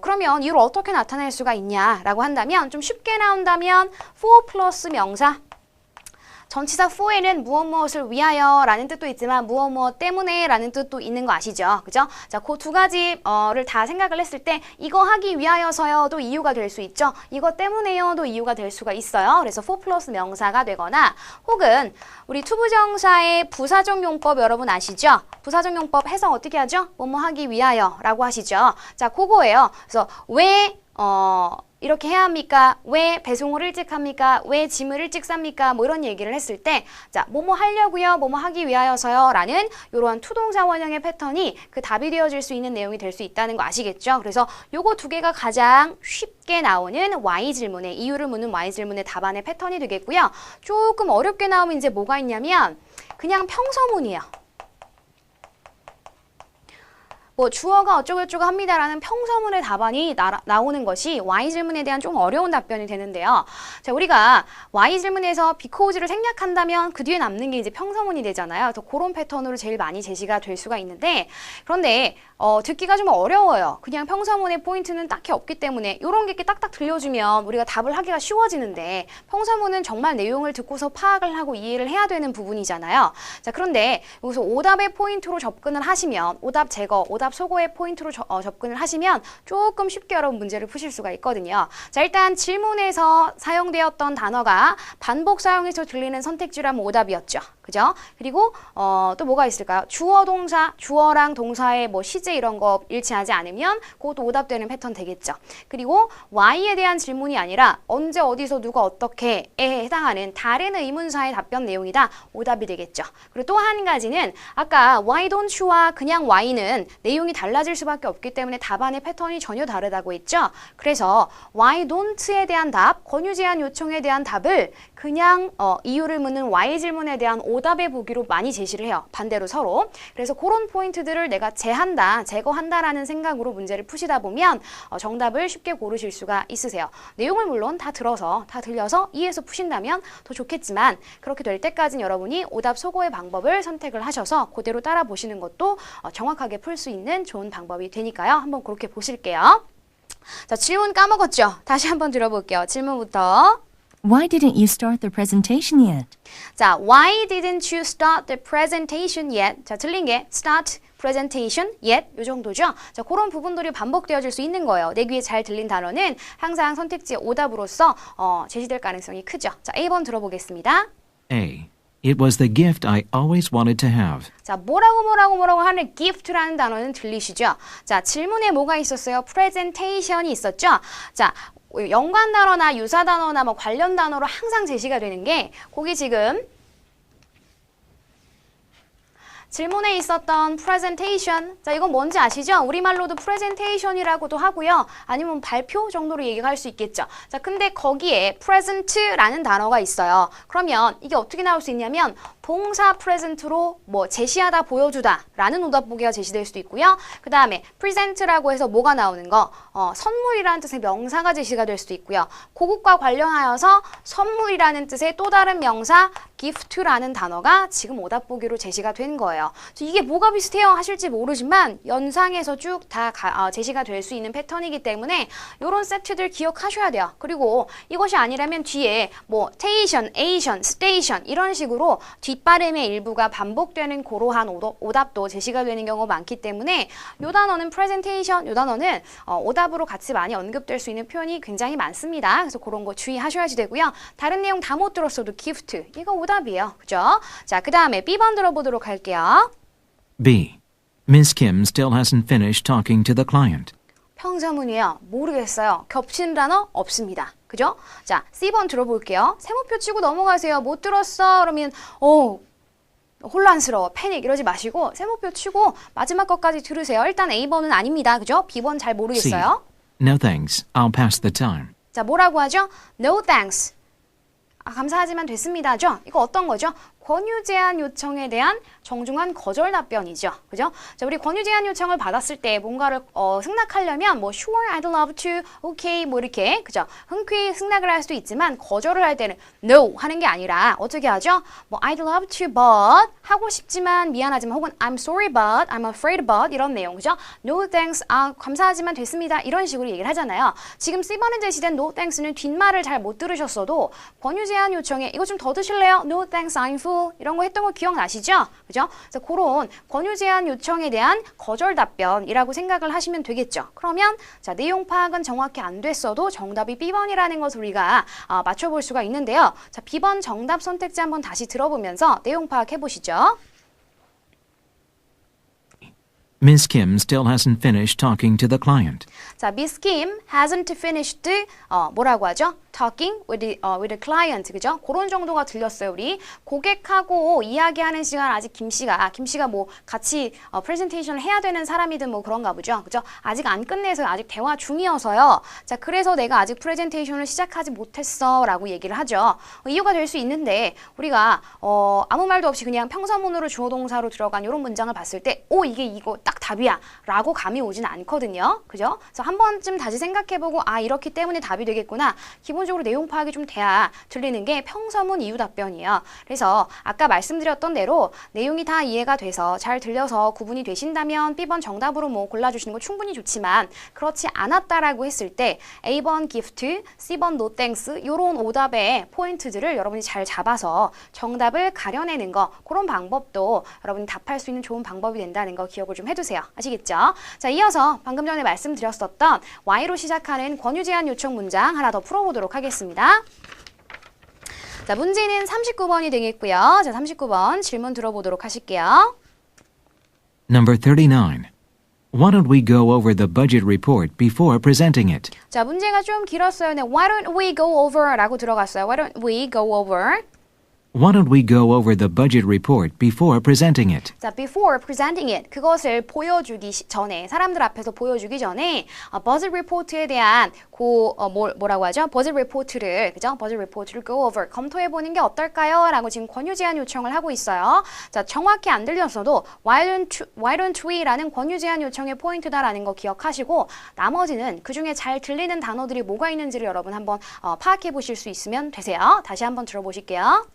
그러면 이걸 어떻게 나타낼 수가 있냐라고 한다면 좀 쉽게 나온다면 for 플러스 명사 전치사 for에는 무엇 무엇을 위하여 라는 뜻도 있지만 무엇 무엇 때문에 라는 뜻도 있는 거 아시죠? 그죠? 자, 그 두 가지를 다 생각을 했을 때 이거 하기 위하여서요도 이유가 될 수 있죠. 이거 때문에요도 이유가 될 수가 있어요. 그래서 for 플러스 명사가 되거나 혹은 우리 투부정사의 부사적 용법 여러분 아시죠? 부사적 용법 해석 어떻게 하죠? 뭐뭐 하기 위하여 라고 하시죠. 자, 그거예요. 그래서 왜 이렇게 해야 합니까? 왜 배송을 일찍 합니까? 왜 짐을 일찍 쌉니까? 뭐 이런 얘기를 했을 때 자, 뭐뭐 하려고요? 뭐뭐 하기 위하여서요? 라는 이러한 투동사 원형의 패턴이 그 답이 되어질 수 있는 내용이 될 수 있다는 거 아시겠죠? 그래서 요거 두 개가 가장 쉽게 나오는 why 질문에 이유를 묻는 why 질문의 답안의 패턴이 되겠고요. 조금 어렵게 나오면 이제 뭐가 있냐면 그냥 평서문이에요. 뭐 주어가 어쩌고저쩌고 합니다라는 평서문의 답안이 나오는 것이 why 질문에 대한 좀 어려운 답변이 되는데요. 자, 우리가 why 질문에서 because를 생략한다면 그 뒤에 남는 게 이제 평서문이 되잖아요. 그래서 그런 패턴으로 제일 많이 제시가 될 수가 있는데 그런데 듣기가 좀 어려워요. 그냥 평서문의 포인트는 딱히 없기 때문에 이런 게 이렇게 딱딱 들려주면 우리가 답을 하기가 쉬워지는데 평서문은 정말 내용을 듣고서 파악을 하고 이해를 해야 되는 부분이잖아요. 자, 그런데 여기서 오답의 포인트로 접근을 하시면 오답 제거, 오답 소거의 포인트로 접근을 하시면 조금 쉽게 여러분 문제를 푸실 수가 있거든요. 자, 일단 질문에서 사용되었던 단어가 반복 사용해서 들리는 선택지라면 오답이었죠. 그죠? 그리고 또 뭐가 있을까요? 주어 동사, 주어랑 동사의 뭐 시제 이런 거 일치하지 않으면 그것도 오답되는 패턴 되겠죠. 그리고 why에 대한 질문이 아니라 언제 어디서 누가 어떻게에 해당하는 다른 의문사의 답변 내용이다. 오답이 되겠죠. 그리고 또 한 가지는 아까 why don't you와 그냥 why는 내용이 달라질 수밖에 없기 때문에 답안의 패턴이 전혀 다르다고 했죠. 그래서 why don't에 대한 답, 권유 제한 요청에 대한 답을 그냥 이유를 묻는 why 질문에 대한 오답의 보기로 많이 제시를 해요. 반대로 서로. 그래서 그런 포인트들을 내가 제거한다라는 생각으로 문제를 푸시다 보면 정답을 쉽게 고르실 수가 있으세요. 내용을 물론 다 들려서 이해해서 푸신다면 더 좋겠지만 그렇게 될 때까지는 여러분이 오답 소거의 방법을 선택을 하셔서 그대로 따라 보시는 것도 정확하게 풀 수 있는 좋은 방법이 되니까요. 한번 그렇게 보실게요. 자, 질문 까먹었죠? 다시 한번 들어볼게요. 질문부터. Why didn't you start the presentation yet? 자, why didn't you start the presentation yet? 자, 틀린 게 start presentation yet 요 정도죠. 자, 그런 부분들이 반복되어질 수 있는 거예요. 내 귀에 잘 들린 단어는 항상 선택지의 오답으로서 제시될 가능성이 크죠. 자, A번 들어보겠습니다. A. It was the gift I always wanted to have. 자, 뭐라고 하는 gift라는 단어는 들리시죠? 자, 질문에 뭐가 있었어요? presentation이 있었죠? 자, 연관 단어나 유사 단어나 뭐 관련 단어로 항상 제시가 되는 게 거기 지금 질문에 있었던 presentation. 자, 이건 뭔지 아시죠? 우리말로도 presentation이라고도 하고요. 아니면 발표 정도로 얘기할 수 있겠죠. 자, 근데 거기에 present라는 단어가 있어요. 그러면 이게 어떻게 나올 수 있냐면 동사 present로 뭐 제시하다, 보여주다 라는 오답 보기가 제시될 수도 있고요. 그 다음에 present라고 해서 뭐가 나오는 거? 선물이라는 뜻의 명사가 제시가 될 수도 있고요. 그것과 관련하여서 선물이라는 뜻의 또 다른 명사 gift라는 단어가 지금 오답 보기로 제시가 된 거예요. 이게 뭐가 비슷해요 하실지 모르지만 연상에서 쭉 다 제시가 될 수 있는 패턴이기 때문에 이런 세트들 기억하셔야 돼요. 그리고 이것이 아니라면 뒤에 뭐 station, Asian, station 이런 식으로 뒷발음의 일부가 반복되는 그러한 오답도 제시가 되는 경우가 많기 때문에 이 단어는 presentation, 이 단어는 오답으로 같이 많이 언급될 수 있는 표현이 굉장히 많습니다. 그래서 그런 거 주의하셔야지 되고요. 다른 내용 다 못 들었어도 gift, 이거 오답이에요. 그죠? 자, 그 다음에 B번 들어보도록 할게요. B. Miss Kim still hasn't finished talking to the client. 평서문이에요. 모르겠어요. 겹치는 단어 없습니다. 그죠? 자, C번 들어볼게요. 세모표 치고 넘어가세요. 못 들었어. 그러면 혼란스러워, 패닉 이러지 마시고 세모표 치고 마지막 것까지 들으세요. 일단 A번은 아닙니다. 그죠? B번 잘 C. 모르겠어요. No thanks. I'll pass the time. 자, 뭐라고 하죠? No thanks. 감사하지만 됐습니다죠? 이거 어떤 거죠? 권유 제한 요청에 대한 정중한 거절 답변이죠. 그죠? 자, 우리 권유 제한 요청을 받았을 때 뭔가를 승낙하려면 뭐 sure, I'd love to, okay 뭐 이렇게 그죠? 흔쾌히 승낙을 할 수도 있지만 거절을 할 때는 no 하는 게 아니라 어떻게 하죠? 뭐 I'd love to but 하고 싶지만 미안하지만 혹은 I'm sorry but, I'm afraid but 이런 내용 그죠? No thanks, 감사하지만 됐습니다. 이런 식으로 얘기를 하잖아요. 지금 C번에 제시된 no thanks는 뒷말을 잘 못 들으셨어도 권유 제한 요청에 이거 좀 더 드실래요? No thanks, I'm full 이런 거 했던 거 기억나시죠? 그죠? 그래서 그런 권유 제한 요청에 대한 거절 답변이라고 생각을 하시면 되겠죠. 그러면 자, 내용 파악은 정확히 안 됐어도 정답이 B번이라는 것을 우리가 맞춰볼 수가 있는데요. 자, B번 정답 선택지 한번 다시 들어보면서 내용 파악해 보시죠. Miss Kim still hasn't finished talking to the client. 자, Miss Kim hasn't finished 뭐라고 하죠? Talking with the client, 그죠? 그런 정도가 들렸어요, 우리. 고객하고 이야기하는 시간 아직 김씨가 뭐 같이 프레젠테이션을 해야 되는 사람이든 뭐 그런가 보죠, 그죠? 아직 안 끝내서 아직 대화 중이어서요. 자, 그래서 내가 아직 프레젠테이션을 시작하지 못했어라고 얘기를 하죠. 이유가 될 수 있는데 우리가 아무 말도 없이 그냥 평서문으로 주어 동사로 들어간 이런 문장을 봤을 때, 이거 딱 딱 답이야 라고 감이 오진 않거든요. 그죠? 그래서 한 번쯤 다시 생각해보고 아 이렇기 때문에 답이 되겠구나. 기본적으로 내용 파악이 좀 돼야 들리는 게 평서문 이유 답변이에요. 그래서 아까 말씀드렸던 대로 내용이 다 이해가 돼서 잘 들려서 구분이 되신다면 B번 정답으로 뭐 골라주시는 거 충분히 좋지만 그렇지 않았다라고 했을 때 A번 gift, C번 no thanks 이런 오답의 포인트들을 여러분이 잘 잡아서 정답을 가려내는 거 그런 방법도 여러분이 답할 수 있는 좋은 방법이 된다는 거 기억을 좀 해두세요. 아시겠죠? 자, 이어서 방금 전에 말씀드렸었던 Y로 시작하는 권유 제안 요청 문장 하나 더 풀어보도록 하겠습니다. 자, 문제는 39번이 되겠고요. 자, 39번 질문 들어보도록 하실게요. Number 39. Why don't we go over the budget report before presenting it? 자, 문제가 좀 길었어요. 네, why don't we go over 라고 들어갔어요. Why don't we go over? Why don't we go over the budget report before presenting it? 자, before presenting it. 그것을 보여주기 전에, 사람들 앞에서 보여주기 전에 budget report에 대한 뭐라고 하죠? budget report를, 그죠? budget report를 go over, 검토해보는 게 어떨까요? 라고 지금 권유 제안 요청을 하고 있어요. 자, 정확히 안 들렸어도 why don't we 라는 권유 제안 요청의 포인트다라는 거 기억하시고 나머지는 그중에 잘 들리는 단어들이 뭐가 있는지를 여러분 한번 파악해 보실 수 있으면 되세요. 다시 한번 들어보실게요.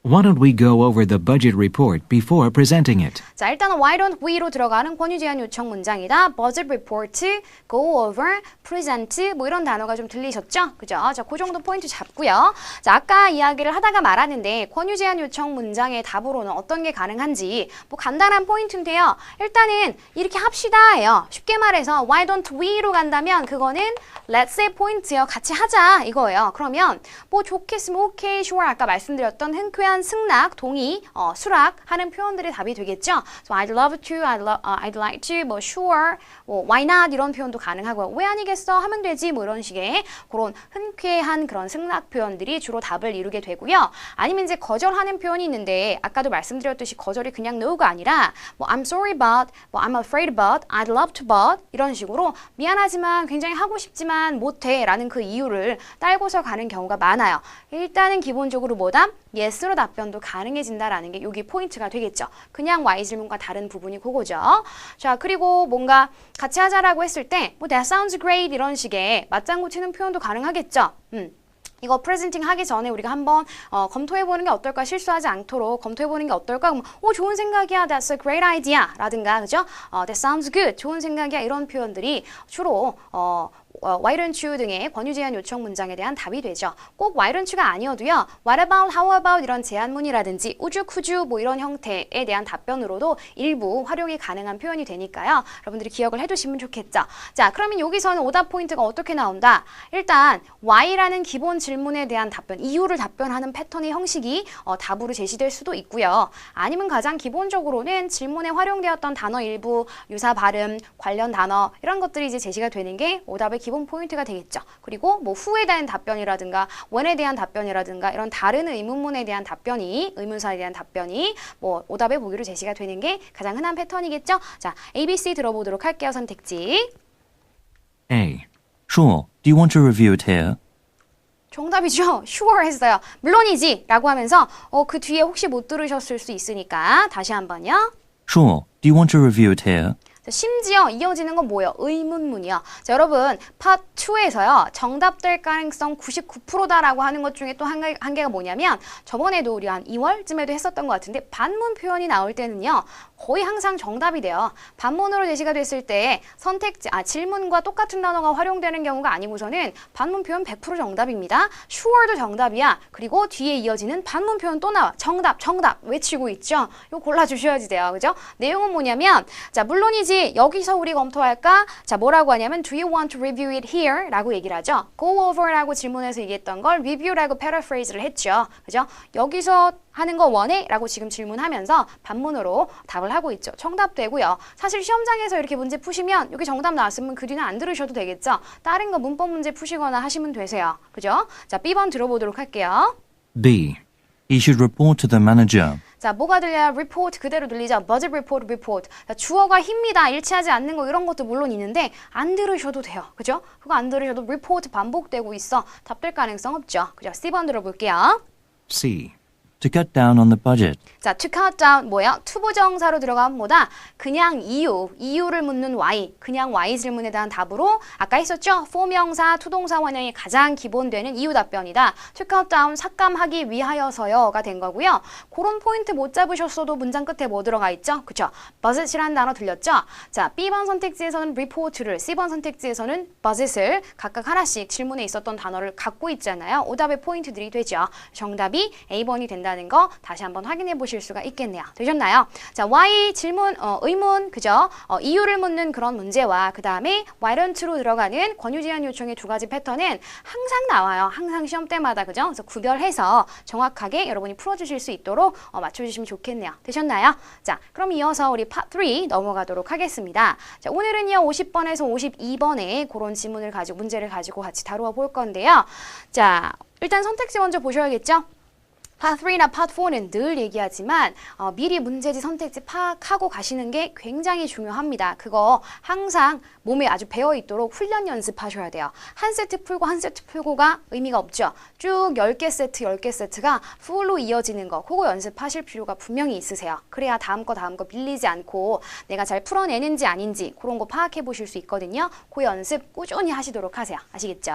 Why don't we go over the budget report before presenting it? 자, 일단은 why don't we로 들어가는 권유 제안 요청 문장이다. budget report, go over, present 뭐 이런 단어가 좀 들리셨죠? 그죠? 자, 그 정도 포인트 잡고요. 자, 아까 이야기를 하다가 말았는데 권유 제안 요청 문장의 답으로는 어떤 게 가능한지 뭐 간단한 포인트인데요. 일단은 이렇게 합시다예요. 쉽게 말해서 why don't we로 간다면 그거는 let's say 포인트요. 같이 하자 이거예요. 그러면 뭐 좋겠으면 okay, sure 아까 말씀드렸던 흔쾌한 승낙, 동의, 수락 하는 표현들이 답이 되겠죠. So I'd love to, I'd like to, 뭐 sure, 뭐 why not 이런 표현도 가능하고요. 왜 아니겠어? 하면 되지 뭐 이런 식의 그런 흔쾌한 그런 승낙 표현들이 주로 답을 이루게 되고요. 아니면 이제 거절하는 표현이 있는데 아까도 말씀드렸듯이 거절이 그냥 no가 아니라 뭐 I'm sorry but, 뭐 I'm afraid but, I'd love to but 이런 식으로 미안하지만 굉장히 하고 싶지만 못해 라는 그 이유를 딸고서 가는 경우가 많아요. 일단은 기본적으로 뭐다? yes로 답변도 가능해진다라는 게 여기 포인트가 되겠죠. 그냥 Y 질문과 다른 부분이 그거죠. 자, 그리고 뭔가 같이 하자라고 했을 때 뭐 that sounds great 이런 식의 맞장구 치는 표현도 가능하겠죠. 이거 프레젠팅 하기 전에 우리가 한번 검토해보는 게 어떨까 실수하지 않도록 검토해보는 게 어떨까 그럼 좋은 생각이야 that's a great idea 라든가 그죠? that sounds good 좋은 생각이야 이런 표현들이 주로 why don't you 등의 권유 제안 요청 문장에 대한 답이 되죠. 꼭 why don't you가 아니어도요. what about, how about 이런 제안문이라든지 would you, could you 뭐 이런 형태에 대한 답변으로도 일부 활용이 가능한 표현이 되니까요. 여러분들이 기억을 해두시면 좋겠죠. 자, 그러면 여기서는 오답 포인트가 어떻게 나온다? 일단 why라는 기본 질문에 대한 답변, 이유를 답변하는 패턴의 형식이 답으로 제시될 수도 있고요. 아니면 가장 기본적으로는 질문에 활용되었던 단어 일부, 유사 발음, 관련 단어 이런 것들이 이제 제시가 되는 게 오답의 기본 포인트가 되겠죠. 그리고 뭐 who에 대한 답변이라든가 when에 대한 답변이라든가 이런 다른 의문문에 대한 답변이 의문사에 대한 답변이 뭐 오답의 보기로 제시가 되는 게 가장 흔한 패턴이겠죠. 자, A, B, C 들어보도록 할게요. 선택지. A. Sure. Do you want to review it here? 정답이죠. sure 했어요. 물론이지 라고 하면서 그 뒤에 혹시 못 들으셨을 수 있으니까 다시 한번요. Sure. Do you want to review it here? 자, 심지어 이어지는 건 뭐예요? 의문문이요. 자, 여러분 파트 2에서요. 정답될 가능성 99%다라고 하는 것 중에 또 한 개가 뭐냐면 저번에도 우리 한 2월쯤에도 했었던 것 같은데 반문 표현이 나올 때는요. 거의 항상 정답이 돼요. 반문으로 제시가 됐을 때 질문과 똑같은 단어가 활용되는 경우가 아니고서는 반문 표현 100% 정답입니다. sure도 정답이야. 그리고 뒤에 이어지는 반문 표현 또 나와. 정답 외치고 있죠. 이거 골라주셔야지 돼요. 그죠? 내용은 뭐냐면 자, 물론이지 여기서 우리 검토할까? 자, 뭐라고 하냐면 Do you want to review it here? 라고 얘기를 하죠. Go over라고 질문에서 얘기했던 걸 review라고 paraphrase를 했죠. 그죠? 여기서 하는 거 원해? 라고 지금 질문하면서 반문으로 답을 하고 있죠. 정답되고요. 사실 시험장에서 이렇게 문제 푸시면 여기 정답 나왔으면 그 뒤는 안 들으셔도 되겠죠. 다른 거 문법 문제 푸시거나 하시면 되세요. 그죠? 자, B번 들어보도록 할게요. B. He should report to the manager. 자, 뭐가 들려요? report 그대로 들리죠? budget report. 자, 주어가 힘이다, 일치하지 않는 거 이런 것도 물론 있는데 안 들으셔도 돼요. 그죠? 그거 안 들으셔도 report 반복되고 있어. 답될 가능성 없죠. 그죠? C번 들어볼게요. C. To cut down on the budget. 자, to cut down 뭐야? 투부정사로 들어가면 뭐다? 그냥 이유를 묻는 why, 그냥 why 질문에 대한 답으로 아까 했었죠? for명사, 투동사 원형이 가장 기본되는 이유 답변이다. to cut down 삭감하기 위하여서요가 된 거고요. 그런 포인트 못 잡으셨어도 문장 끝에 뭐 들어가 있죠? 그쵸? budget이라는 단어 들렸죠? 자, B번 선택지에서는 report를, C번 선택지에서는 budget을 각각 하나씩 질문에 있었던 단어를 갖고 있잖아요. 오답의 포인트들이 되죠. 정답이 A번이 된다는 거 다시 한번 확인해 보실 수가 있겠네요. 되셨나요? 자, why 질문, 의문, 그죠? 이유를 묻는 그런 문제와 그 다음에 why don't로 들어가는 권유 제안 요청의 두 가지 패턴은 항상 나와요. 항상 시험 때마다, 그죠? 그래서 구별해서 정확하게 여러분이 풀어주실 수 있도록 맞춰주시면 좋겠네요. 되셨나요? 자, 그럼 이어서 우리 Part 3 넘어가도록 하겠습니다. 자, 오늘은요 50번에서 52번에 그런 지문을 가지고 문제를 가지고 같이 다루어 볼 건데요. 자, 일단 선택지 먼저 보셔야겠죠? Part 3나 Part 4는 늘 얘기하지만 미리 문제지 선택지 파악하고 가시는 게 굉장히 중요합니다. 그거 항상 몸에 아주 배어있도록 훈련 연습하셔야 돼요. 한 세트 풀고 한 세트 풀고가 의미가 없죠. 쭉 10개 세트, 10개 세트가 풀로 이어지는 거 그거 연습하실 필요가 분명히 있으세요. 그래야 다음 거 밀리지 않고 내가 잘 풀어내는지 아닌지 그런 거 파악해 보실 수 있거든요. 그 연습 꾸준히 하시도록 하세요. 아시겠죠?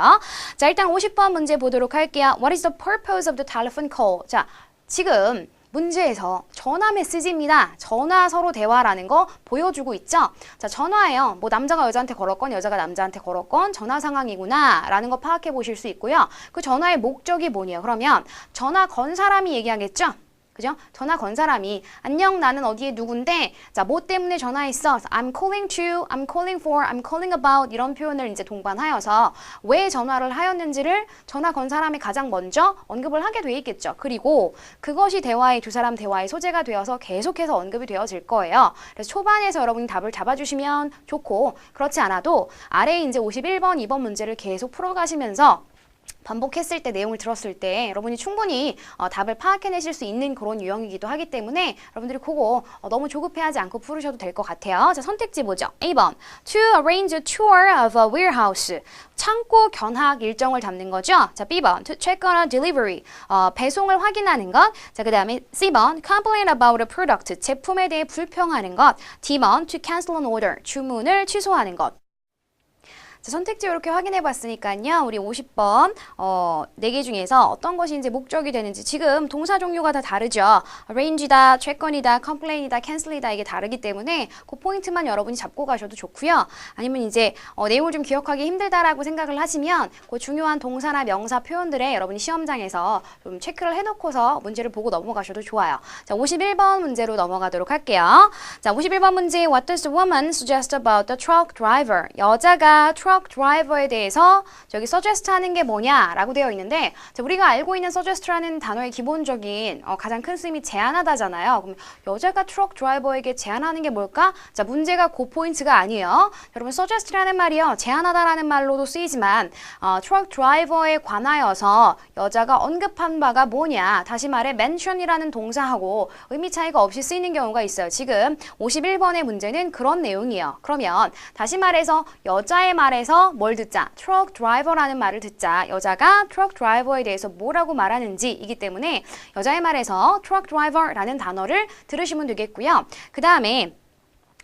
자, 일단 50번 문제 보도록 할게요. What is the purpose of the telephone call? 자, 지금 문제에서 전화 메시지입니다. 전화 서로 대화라는 거 보여주고 있죠? 자, 전화예요. 뭐 남자가 여자한테 걸었건 여자가 남자한테 걸었건 전화 상황이구나 라는 거 파악해 보실 수 있고요. 그 전화의 목적이 뭐냐? 그러면 전화 건 사람이 얘기하겠죠? 그죠? 전화 건 사람이 안녕 나는 어디에 누군데 자, 뭐 때문에 전화했어? I'm calling to, I'm calling for, I'm calling about 이런 표현을 이제 동반하여서 왜 전화를 하였는지를 전화 건 사람이 가장 먼저 언급을 하게 돼 있겠죠. 그리고 그것이 대화의 두 사람 대화의 소재가 되어서 계속해서 언급이 되어질 거예요. 그래서 초반에서 여러분이 답을 잡아주시면 좋고 그렇지 않아도 아래에 이제 51번, 2번 문제를 계속 풀어가시면서 반복했을 때 내용을 들었을 때 여러분이 충분히 답을 파악해내실 수 있는 그런 유형이기도 하기 때문에 여러분들이 그거 너무 조급해하지 않고 풀으셔도 될 것 같아요. 자, 선택지 보죠. 1번 To arrange a tour of a warehouse 창고 견학 일정을 잡는 거죠. 자, B번 To check on a delivery 배송을 확인하는 것. 자, 그 다음에 C번 Complain about a product 제품에 대해 불평하는 것. D번 To cancel an order 주문을 취소하는 것. 자, 선택지 이렇게 확인해 봤으니까요. 우리 50번 4개 중에서 어떤 것이 이제 목적이 되는지 지금 동사 종류가 다 다르죠. arrange이다, check-on이다, complain이다, cancel이다 이게 다르기 때문에 그 포인트만 여러분이 잡고 가셔도 좋고요. 아니면 이제 내용을 좀 기억하기 힘들다라고 생각을 하시면 그 중요한 동사나 명사 표현들에 여러분이 시험장에서 좀 체크를 해놓고서 문제를 보고 넘어가셔도 좋아요. 자, 51번 문제로 넘어가도록 할게요. 자, 51번 문제 What does the woman suggest about the truck driver? 여자가 트럭 드라이버에 대해서 저기 suggest 하는 게 뭐냐라고 되어 있는데 자, 우리가 알고 있는 suggest라는 단어의 기본적인 가장 큰 쓰임이 제안하다잖아요. 그럼 여자가 트럭 드라이버에게 제안하는 게 뭘까? 자, 문제가 그 포인트가 아니에요. 여러분 suggest라는 말이요. 제안하다라는 말로도 쓰이지만 트럭 드라이버에 관하여서 여자가 언급한 바가 뭐냐? 다시 말해 mention이라는 동사하고 의미 차이가 없이 쓰이는 경우가 있어요. 지금 51번의 문제는 그런 내용이에요. 그러면 다시 말해서 여자의 말에서 뭘 듣자? 트럭 드라이버라는 말을 듣자. 여자가 트럭 드라이버에 대해서 뭐라고 말하는지 이기 때문에 여자의 말에서 트럭 드라이버라는 단어를 들으시면 되겠고요. 그 다음에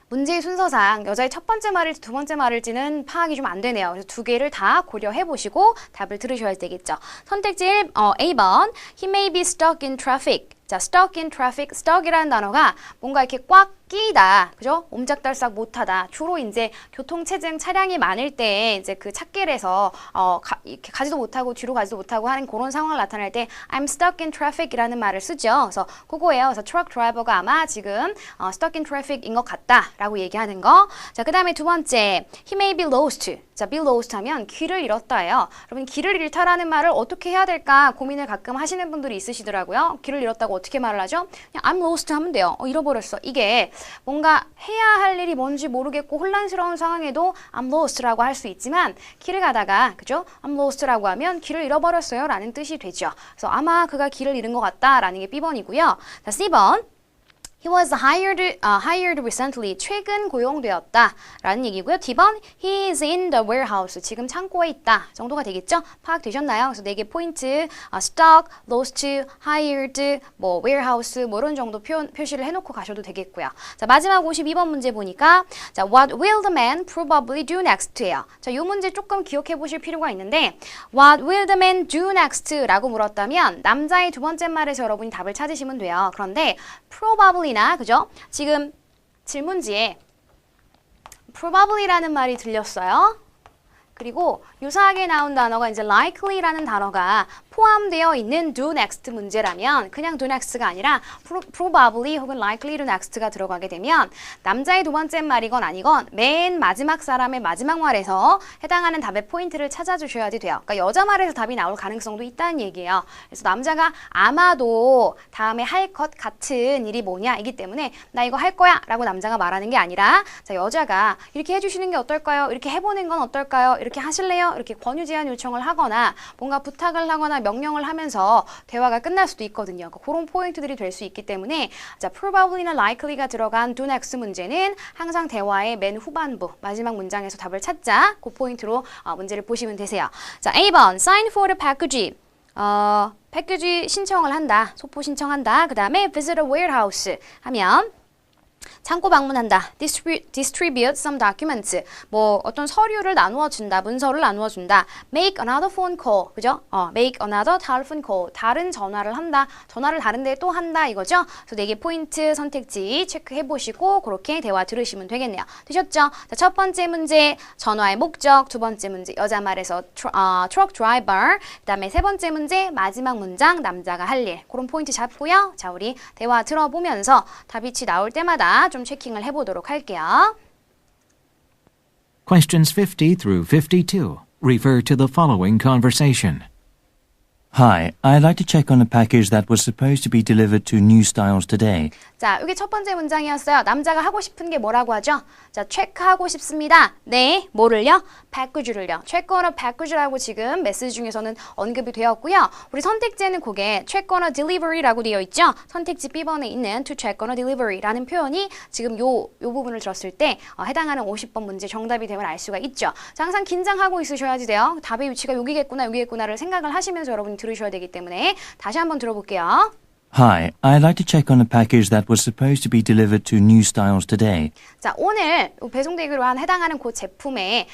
문제의 순서상 여자의 첫 번째 말일지 두 번째 말일지는 파악이 좀 안 되네요. 그래서 두 개를 다 고려해 보시고 답을 들으셔야 되겠죠. 선택지 A번 He may be stuck in traffic. 자, stuck in traffic, stuck이라는 단어가 뭔가 이렇게 꽉 끼다, 그죠? 옴짝달싹 못하다. 주로 이제 교통체증 차량이 많을 때 이제 그 찻길에서 이렇게 가지도 못하고 뒤로 가지도 못하고 하는 그런 상황을 나타낼 때 I'm stuck in traffic이라는 말을 쓰죠. 그래서 그거예요. 그래서 트럭 드라이버가 아마 지금 stuck in traffic인 것 같다라고 얘기하는 거. 자, 그 다음에 두 번째, he may be lost. 자, be lost 하면 길을 잃었다예요. 여러분 길을 잃다라는 말을 어떻게 해야 될까 고민을 가끔 하시는 분들이 있으시더라고요. 길을 잃었다고 어떻게 말을 하죠? 그냥 I'm lost 하면 돼요. 잃어버렸어. 이게 뭔가 해야 할 일이 뭔지 모르겠고 혼란스러운 상황에도 I'm lost라고 할 수 있지만 길을 가다가 그죠? I'm lost라고 하면 길을 잃어버렸어요 라는 뜻이 되죠. 그래서 아마 그가 길을 잃은 것 같다라는 게 B번이고요. 자, C번 He was hired recently. 최근 고용되었다. 라는 얘기고요. D번, he is in the warehouse. 지금 창고에 있다. 정도가 되겠죠? 파악되셨나요? 그래서 4개 포인트, stock, lost, hired, 뭐 warehouse, 뭐 이런 정도 표시를 해놓고 가셔도 되겠고요. 자, 마지막 52번 문제 보니까 자, what will the man probably do next예요. 자, 이 문제 조금 기억해 보실 필요가 있는데 what will the man do next? 라고 물었다면 남자의 두 번째 말에서 여러분이 답을 찾으시면 돼요. 그런데 probably나 그죠? 지금 질문지에 probably라는 말이 들렸어요. 그리고 유사하게 나온 단어가 이제 likely라는 단어가 포함되어 있는 do next 문제라면 그냥 do next가 아니라 probably 혹은 likely to next가 들어가게 되면 남자의 두 번째 말이건 아니건 맨 마지막 사람의 마지막 말에서 해당하는 답의 포인트를 찾아주셔야지 돼요. 그러니까 여자 말에서 답이 나올 가능성도 있다는 얘기예요. 그래서 남자가 아마도 다음에 할 것 같은 일이 뭐냐 이기 때문에 나 이거 할 거야 라고 남자가 말하는 게 아니라 자, 여자가 이렇게 해주시는 게 어떨까요? 이렇게 해보는 건 어떨까요? 이렇게 하실래요? 이렇게 권유 제안 요청을 하거나 뭔가 부탁을 하거나 명령을 하면서 대화가 끝날 수도 있거든요. 그런 포인트들이 될 수 있기 때문에 자, probably나 likely가 들어간 do next 문제는 항상 대화의 맨 후반부 마지막 문장에서 답을 찾자. 그 포인트로 문제를 보시면 되세요. 자, A번 sign for the package. 패키지 신청을 한다. 소포 신청한다. 그 다음에 visit a warehouse 하면 창고 방문한다. distribute some documents. 뭐 어떤 서류를 나누어 준다. 문서를 나누어 준다. make another phone call. 그죠? make another telephone call. 다른 전화를 한다. 전화를 다른 데에 또 한다 이거죠? 그래서 4개 포인트 선택지 체크해 보시고 그렇게 대화 들으시면 되겠네요. 되셨죠? 자, 첫 번째 문제 전화의 목적. 두 번째 문제 여자 말에서 truck driver. 그다음에 세 번째 문제 마지막 문장 남자가 할 일. 그런 포인트 잡고요. 자, 우리 대화 들어보면서 답이치 나올 때마다 좀 체킹을 해보도록 할게요. Questions 50 through 52 refer to the following conversation. Hi, I'd like to check on a package that was supposed to be delivered to New Styles today. 자, 이게 첫 번째 문장이었어요. 남자가 하고 싶은 게 뭐라고 하죠? 자, 체크하고 싶습니다. 네, 뭐를요? package를요. check on a package라고 지금 메시지 중에서는 언급이 되었고요. 우리 선택지에는 그게 check on a delivery라고 되어 있죠? 선택지 B번에 있는 to check on a delivery라는 표현이 지금 요 부분을 들었을 때 해당하는 50번 문제 정답이 됨을 알 수가 있죠. 자, 항상 긴장하고 있으셔야지 돼요. 답의 위치가 여기겠구나를 생각을 하시면서 여러분이 들으셔야 되기 때문에 다시 한번 들어볼게요. Hi, I'd like to check on a package that was supposed to be delivered to New Styles today. 자, 오늘 배송되기로 한 해당하는 그 제품의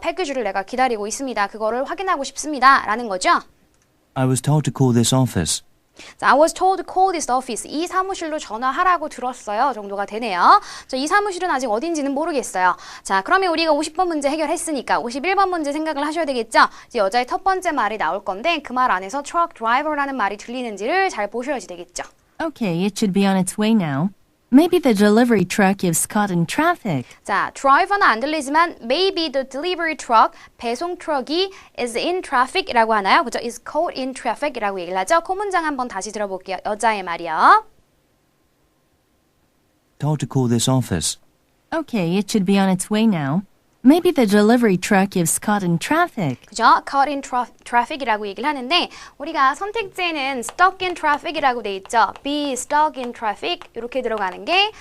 패키지를 내가 기다리고 있습니다. 그거를 확인하고 싶습니다. 라는 거죠. I was told to call this office. 자, I was told to call this office. 이 사무실로 전화하라고 들었어요. 정도가 되네요. 자, 이 사무실은 아직 어딘지는 모르겠어요. 자, 그러면 우리가 50번 문제 해결했으니까 51번 문제 생각을 하셔야 되겠죠? 이제 여자의 첫 번째 말이 나올 건데 그 말 안에서 truck driver라는 말이 들리는지를 잘 보셔야지 되겠죠. Okay, it should be on its way now. Maybe the delivery truck is caught in traffic. 자, driver는 안 들리지만 maybe the delivery truck, 배송 트럭이 is in traffic이라고 하나요? 그죠? is caught in traffic이라고 얘기를 하죠. 그 문장 한번 다시 들어볼게요. 여자의 말이요. Told to call this office. Okay, it should be on its way now. Maybe the delivery truck is caught in traffic. 그죠? caught in traffic이라고 얘기를 하는데 우리가 선택지에는 stuck in traffic이라고 돼 있죠. be stuck in traffic 이렇게 들어가는 게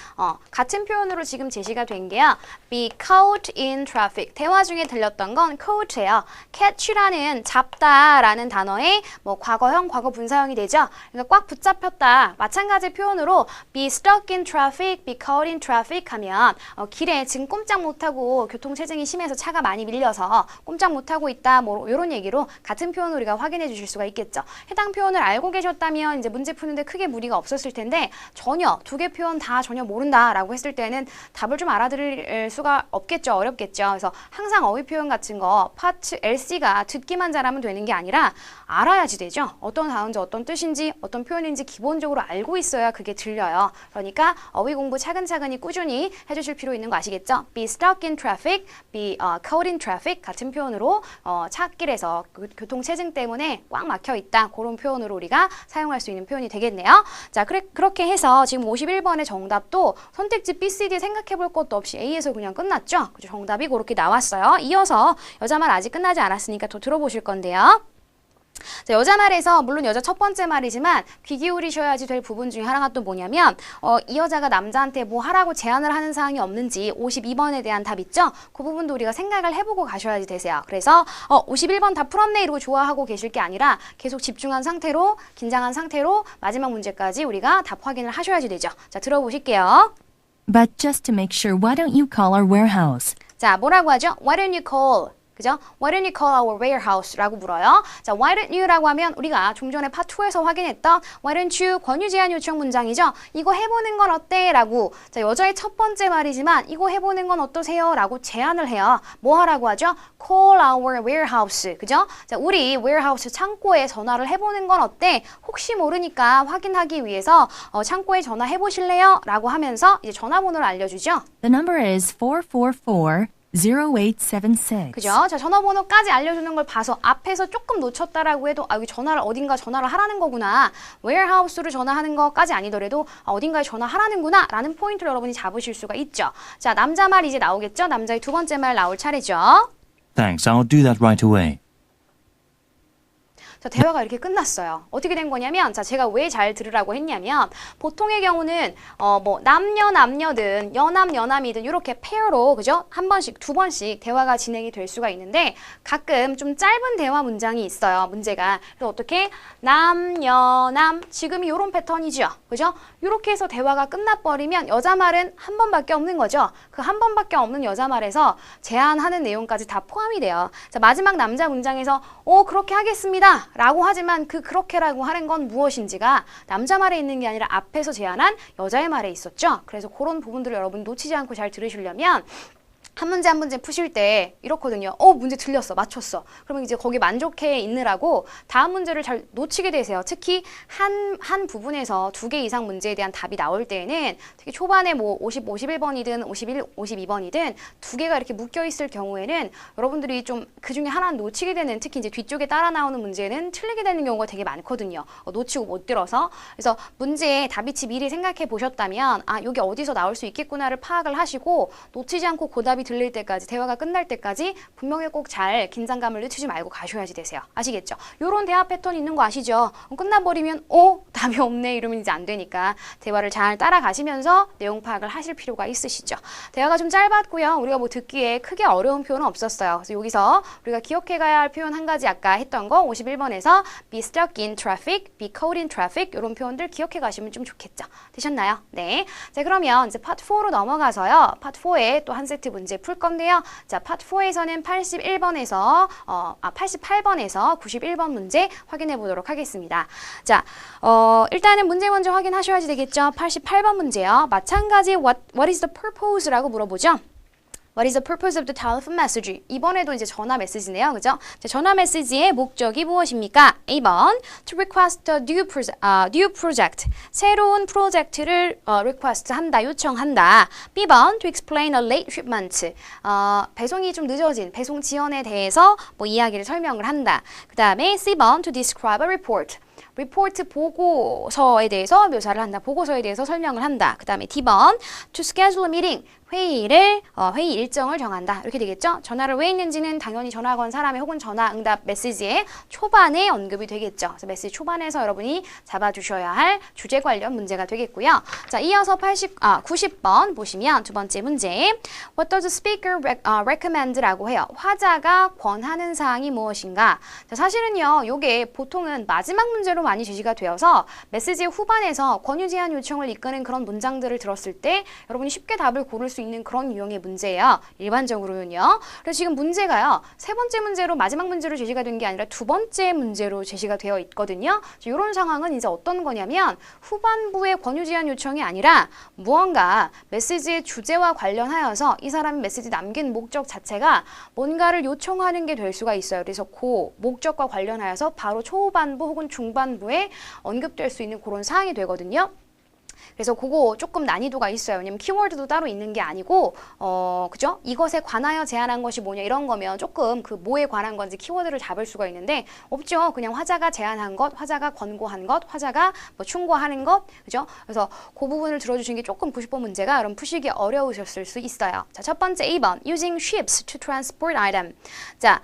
같은 표현으로 지금 제시가 된 게요. be caught in traffic. 대화 중에 들렸던 건 caught예요. catch라는 잡다라는 단어의 뭐 과거형, 과거 분사형이 되죠. 그러니까 꽉 붙잡혔다. 마찬가지 표현으로 be stuck in traffic, be caught in traffic 하면 길에 지금 꼼짝 못하고 교통체증 이 심해서 차가 많이 밀려서 꼼짝 못하고 있다. 뭐 이런 얘기로 같은 표현을 우리가 확인해 주실 수가 있겠죠. 해당 표현을 알고 계셨다면 이제 문제 푸는데 크게 무리가 없었을 텐데 전혀 두 개 표현 다 전혀 모른다라고 했을 때는 답을 좀 알아들을 수가 없겠죠. 어렵겠죠. 그래서 항상 어휘 표현 같은 거 파트 LC가 듣기만 잘하면 되는 게 아니라 알아야지 되죠. 어떤 단어인지 어떤 뜻인지 어떤 표현인지 기본적으로 알고 있어야 그게 들려요. 그러니까 어휘 공부 차근차근히 꾸준히 해주실 필요 있는 거 아시겠죠? Be stuck in traffic, be caught in traffic 같은 표현으로 차길에서 교통체증 때문에 꽉 막혀 있다. 그런 표현으로 우리가 사용할 수 있는 표현이 되겠네요. 자, 그렇게 해서 지금 51번의 정답도 선택지 B, C, D 생각해 볼 것도 없이 A에서 그냥 끝났죠? 그죠? 정답이 그렇게 나왔어요. 이어서 여자 말 아직 끝나지 않았으니까 더 들어보실 건데요. 자, 여자 말에서 물론 여자 첫 번째 말이지만 귀 기울이셔야지 될 부분 중에 하나가 또 뭐냐면 이 여자가 남자한테 뭐 하라고 제안을 하는 사항이 없는지 52번에 대한 답 있죠? 그 부분도 우리가 생각을 해보고 가셔야지 되세요. 그래서 51번 다 풀었네 이러고 좋아하고 계실 게 아니라 계속 집중한 상태로 긴장한 상태로 마지막 문제까지 우리가 답 확인을 하셔야지 되죠. 자, 들어보실게요. But just to make sure, why don't you call our warehouse? 자, 뭐라고 하죠? Why don't you call? 그죠? Why don't you call our warehouse라고 물어요. 자, why don't you라고 하면 우리가 좀 전에 파트 2에서 확인했던 why don't you 권유 제안 요청 문장이죠. 이거 해보는 건 어때? 라고. 자, 여자의 첫 번째 말이지만 이거 해보는 건 어떠세요? 라고 제안을 해요. 뭐 하라고 하죠? Call our warehouse. 그죠? 자, 우리 warehouse 창고에 전화를 해보는 건 어때? 혹시 모르니까 확인하기 위해서 창고에 전화해 보실래요? 라고 하면서 이제 전화번호를 알려주죠. The number is 444-0876. 그죠? 자, 전화번호까지 알려주는 걸 봐서 앞에서 조금 놓쳤다라고 해도 여기 어딘가 전화를 하라는 거구나. 웨어하우스로 전화하는 것까지 아니더라도 어딘가에 전화하라는구나 라는 포인트를 여러분이 잡으실 수가 있죠. 자, 남자 말 이제 나오겠죠? 남자의 두 번째 말 나올 차례죠. Thanks, I'll do that right away. 자, 대화가 이렇게 끝났어요. 어떻게 된 거냐면, 자, 제가 왜 잘 들으라고 했냐면, 보통의 경우는, 뭐, 남녀든, 여남이든, 이렇게 페어로, 그죠? 한 번씩, 두 번씩 대화가 진행이 될 수가 있는데, 가끔 좀 짧은 대화 문장이 있어요, 문제가. 그래서 어떻게? 남, 지금이 요런 패턴이죠. 그죠? 이렇게 해서 대화가 끝나버리면, 여자 말은 한 번밖에 없는 거죠. 그 한 번밖에 없는 여자 말에서 제안하는 내용까지 다 포함이 돼요. 자, 마지막 남자 문장에서, 그렇게 하겠습니다. 라고 하지만 그 그렇게라고 하는 건 무엇인지가 남자 말에 있는 게 아니라 앞에서 제안한 여자의 말에 있었죠. 그래서 그런 부분들을 여러분 놓치지 않고 잘 들으시려면 한 문제 한 문제 푸실 때 이렇거든요. 문제 틀렸어. 맞췄어. 그러면 이제 거기 만족해 있느라고 다음 문제를 잘 놓치게 되세요. 특히 한 부분에서 2개 이상 문제에 대한 답이 나올 때에는 특히 초반에 뭐 51번이든 52번이든 2개가 이렇게 묶여 있을 경우에는 여러분들이 좀 그 중에 하나는 놓치게 되는, 특히 이제 뒤쪽에 따라 나오는 문제는 틀리게 되는 경우가 되게 많거든요. 놓치고 못 들어서. 그래서 문제의 답이치 미리 생각해 보셨다면 여기 어디서 나올 수 있겠구나를 파악을 하시고 놓치지 않고 그 답이 들릴 때까지, 대화가 끝날 때까지 분명히 꼭 잘 긴장감을 늦추지 말고 가셔야지 되세요. 아시겠죠? 요런 대화 패턴 있는 거 아시죠? 끝나버리면 답이 없네 이러면 이제 안 되니까 대화를 잘 따라가시면서 내용 파악을 하실 필요가 있으시죠. 대화가 좀 짧았고요. 우리가 뭐 듣기에 크게 어려운 표현은 없었어요. 그래서 여기서 우리가 기억해 가야 할 표현 한 가지 아까 했던 거 51번에서 be stuck in traffic, be caught in traffic 이런 표현들 기억해 가시면 좀 좋겠죠. 되셨나요? 네. 자, 그러면 이제 파트 4로 넘어가서요. 파트 4에 또 한 세트 문제 풀 건데요. 자, 파트 4에서는 88번에서 91번 문제 확인해 보도록 하겠습니다. 자, 일단은 문제 먼저 확인하셔야지 되겠죠. 88번 문제요. 마찬가지 what is the purpose라고 물어보죠. What is the purpose of the telephone message? 이번에도 이제 전화 메시지네요. 그죠? 자, 전화 메시지의 목적이 무엇입니까? A번, to request a new project. 새로운 프로젝트를 request 한다, 요청한다. B번, to explain a late shipment. 배송이 좀 늦어진 배송 지연에 대해서 뭐 이야기를 설명을 한다. 그 다음에 C번, to describe a report. 리포트 보고서에 대해서 묘사를 한다. 보고서에 대해서 설명을 한다. 그 다음에 D번, to schedule a meeting. 회의 일정을 정한다. 이렇게 되겠죠? 전화를 왜 했는지는 당연히 전화 건 사람의 혹은 전화 응답 메시지의 초반에 언급이 되겠죠. 그래서 메시지 초반에서 여러분이 잡아주셔야 할 주제 관련 문제가 되겠고요. 자, 이어서 90번 보시면 두 번째 문제. What does the speaker recommend라고 해요. 화자가 권하는 사항이 무엇인가? 자, 사실은요, 요게 보통은 마지막 문제로 많이 제시가 되어서 메시지 후반에서 권유 제안 요청을 이끄는 그런 문장들을 들었을 때 여러분이 쉽게 답을 고를 수 있는 그런 유형의 문제예요. 일반적으로는요. 그래서 지금 문제가요. 세 번째 문제로 마지막 문제로 제시가 된 게 아니라 두 번째 문제로 제시가 되어 있거든요. 이런 상황은 이제 어떤 거냐면 후반부의 권유 제안 요청이 아니라 무언가 메시지의 주제와 관련하여서 이 사람이 메시지 남긴 목적 자체가 뭔가를 요청하는 게 될 수가 있어요. 그래서 그 목적과 관련하여서 바로 초반부 혹은 중반부에 언급될 수 있는 그런 사항이 되거든요. 그래서 그거 조금 난이도가 있어요. 왜냐면 키워드도 따로 있는 게 아니고, 그죠? 이것에 관하여 제안한 것이 뭐냐 이런 거면 조금 그 뭐에 관한 건지 키워드를 잡을 수가 있는데 없죠. 그냥 화자가 제안한 것, 화자가 권고한 것, 화자가 뭐 충고하는 것, 그죠? 그래서 그 부분을 들어주신 게 조금 90번 문제가 여러분 푸시기 어려우셨을 수 있어요. 자, 첫 번째 2번 using ships to transport item. 자,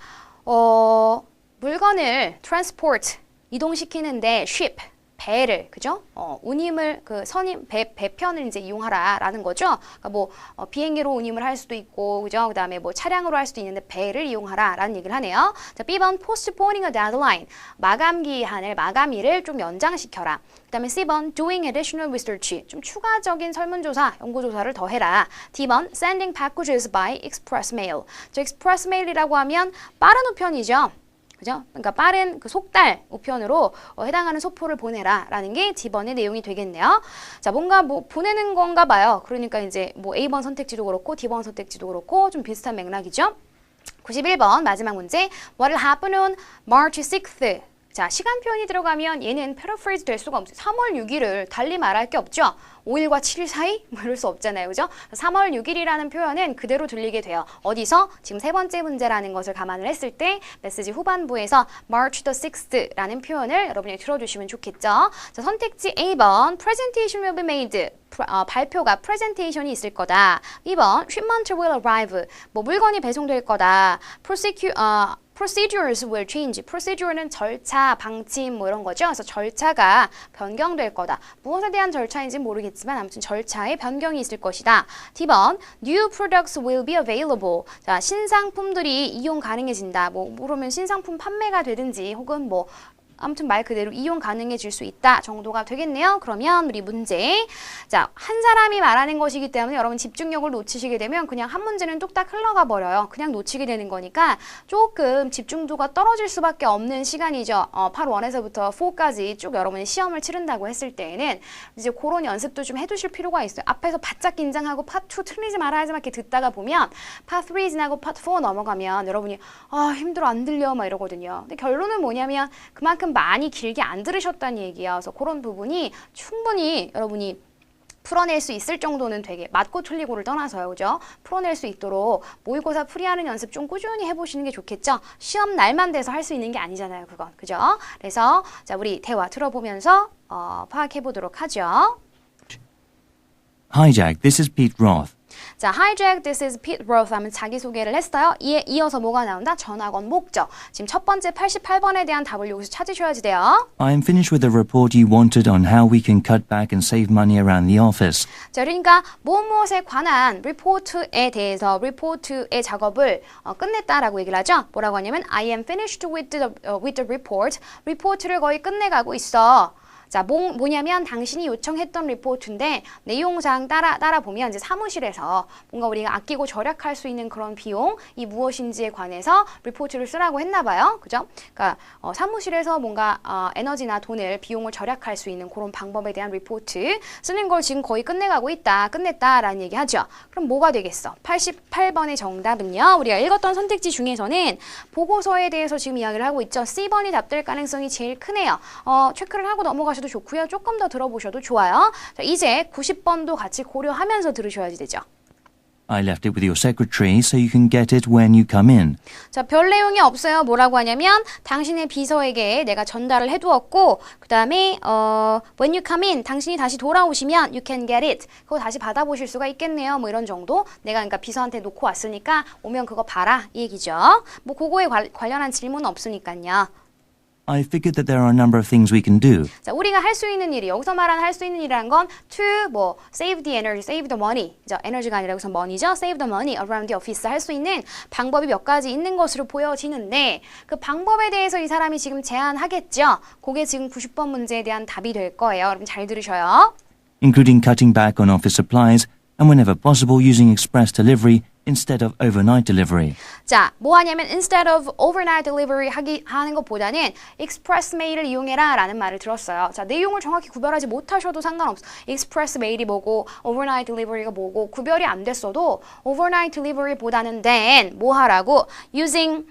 물건을 transport 이동시키는데 ship 배를 그죠? 운임을 그 선임 배편을 이제 이용하라라는 거죠. 그러니까 뭐 비행기로 운임을 할 수도 있고 그죠? 그다음에 뭐 차량으로 할 수도 있는데 배를 이용하라라는 얘기를 하네요. 자, B번 postponing a deadline 마감 기한을 마감일을 좀 연장시켜라. 그다음에 C번 doing additional research 좀 추가적인 설문조사 연구조사를 더 해라. D번 sending packages by express mail. 저 express mail이라고 하면 빠른 우편이죠. 그죠? 그러니까 빠른 그 속달 우편으로 해당하는 소포를 보내라라는 게 D번의 내용이 되겠네요. 자, 뭔가 뭐 보내는 건가 봐요. 그러니까 이제 뭐 A번 선택지도 그렇고 D번 선택지도 그렇고 좀 비슷한 맥락이죠. 91번 마지막 문제. What will happen on March 6th? 자, 시간 표현이 들어가면 얘는 paraphrase 될 수가 없어요. 3월 6일을 달리 말할 게 없죠. 5일과 7일 사이? 뭐 이럴 수 없잖아요. 그죠? 3월 6일이라는 표현은 그대로 들리게 돼요. 어디서? 지금 세 번째 문제라는 것을 감안을 했을 때 메시지 후반부에서 March the 6th 라는 표현을 여러분이 들어주시면 좋겠죠. 자, 선택지 A번 Presentation will be made. 발표가 presentation이 있을 거다. 2번 shipment will arrive. 뭐 물건이 배송될 거다. Procedures will change. Procedure는 절차, 방침 뭐 이런 거죠. 그래서 절차가 변경될 거다. 무엇에 대한 절차인지 모르겠지만 아무튼 절차에 변경이 있을 것이다. D번 New products will be available. 자, 신상품들이 이용 가능해진다. 뭐 그러면 신상품 판매가 되든지 혹은 뭐 아무튼 말 그대로 이용 가능해질 수 있다 정도가 되겠네요. 그러면 우리 문제. 자, 한 사람이 말하는 것이기 때문에 여러분 집중력을 놓치시게 되면 그냥 한 문제는 뚝딱 흘러가 버려요. 그냥 놓치게 되는 거니까 조금 집중도가 떨어질 수밖에 없는 시간이죠. Part 1에서부터 4까지 쭉 여러분이 시험을 치른다고 했을 때에는 이제 그런 연습도 좀 해두실 필요가 있어요. 앞에서 바짝 긴장하고 Part 2 틀리지 말아야지 막 이렇게 듣다가 보면 Part 3 지나고 Part 4 넘어가면 여러분이 힘들어 안 들려 막 이러거든요. 근데 결론은 뭐냐면 그만큼 많이 길게 안 들으셨다는 얘기야. 그래서 그런 부분이 충분히 여러분이 풀어낼 수 있을 정도는 되게 맞고 틀리고를 떠나서요. 그죠? 풀어낼 수 있도록 모의고사 풀이하는 연습 좀 꾸준히 해보시는 게 좋겠죠? 시험 날만 돼서 할 수 있는 게 아니잖아요. 그건. 그죠? 그래서 자, 우리 대화 들어보면서 파악해 보도록 하죠. Hi Jack, this is Pete Roth. 자, Hi Jack, this is Pete Roth 하면 자기소개를 했어요. 이에 이어서 뭐가 나온다? 전화건 목적. 지금 첫 번째 88번에 대한 답을 여기서 찾으셔야지 돼요. I am finished with the report you wanted on how we can cut back and save money around the office. 자, 그러니까 무엇에 관한 리포트에 대해서 리포트의 작업을 끝냈다라고 얘기를 하죠. 뭐라고 하냐면 I am finished with the report. 리포트를 거의 끝내가고 있어. 자, 뭐냐면 당신이 요청했던 리포트인데 내용상 따라 보면 이제 사무실에서 뭔가 우리가 아끼고 절약할 수 있는 그런 비용이 무엇인지에 관해서 리포트를 쓰라고 했나 봐요. 그죠? 그러니까 사무실에서 뭔가 에너지나 돈을 비용을 절약할 수 있는 그런 방법에 대한 리포트 쓰는 걸 지금 거의 끝냈다라는 얘기 하죠. 그럼 뭐가 되겠어? 88번의 정답은요. 우리가 읽었던 선택지 중에서는 보고서에 대해서 지금 이야기를 하고 있죠. C번이 답될 가능성이 제일 크네요. 체크를 하고 넘어가셔도 좋고요. 조금 더 들어보셔도 좋아요. 자, 이제 90번도 같이 고려하면서 들으셔야지 되죠. I left it with your secretary so you can get it when you come in. 자, 별 내용이 없어요. 뭐라고 하냐면 당신의 비서에게 내가 전달을 해두었고 그 다음에 when you come in 당신이 다시 돌아오시면 you can get it 그거 다시 받아보실 수가 있겠네요. 뭐 이런 정도. 내가 그러니까 비서한테 놓고 왔으니까 오면 그거 봐라 이 얘기죠. 뭐 그거에 관련한 질문은 없으니까요. I figured that there are a number of things we can do. 자, 우리가 할 수 있는 일이 여기서 말하는 할 수 있는 일이라는 건 to 뭐 save the energy, save the money. 자, 에너지가 아니라 여기서 money죠. save the money around the office 할 수 있는 방법이 몇 가지 있는 것으로 보여지는데 그 방법에 대해서 이 사람이 지금 제안하겠죠. 그게 지금 90번 문제에 대한 답이 될 거예요. 여러분 잘 들으셔요. Including cutting back on office supplies and whenever possible using express delivery instead of overnight delivery. 자, 뭐 하냐면 instead of overnight delivery 하는 것보다는 express mail을 이용해라 라는 말을 들었어요. 자, 내용을 정확히 구별하지 못하셔도 상관없어. express mail이 뭐고 overnight delivery가 뭐고 구별이 안 됐어도 overnight delivery보다는 then 뭐 하라고 using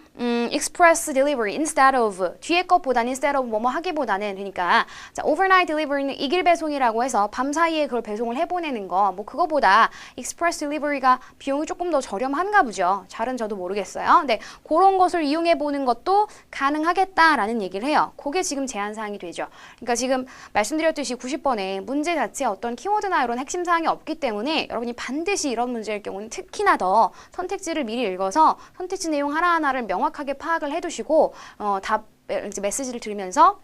express delivery instead of 뒤에 것보다는 instead of 뭐뭐 하기보다는 그러니까 자, overnight delivery는 이길 배송이라고 해서 밤 사이에 그걸 배송을 해보내는 거 뭐 그거보다 express delivery가 비용이 조금 더 더 저렴한가 보죠. 잘은 저도 모르겠어요. 근데 그런 것을 이용해 보는 것도 가능하겠다라는 얘기를 해요. 그게 지금 제한사항이 되죠. 그러니까 지금 말씀드렸듯이 90번에 문제 자체에 어떤 키워드나 이런 핵심 사항이 없기 때문에 여러분이 반드시 이런 문제일 경우는 특히나 더 선택지를 미리 읽어서 선택지 내용 하나하나를 명확하게 파악을 해두시고 이제 메시지를 들으면서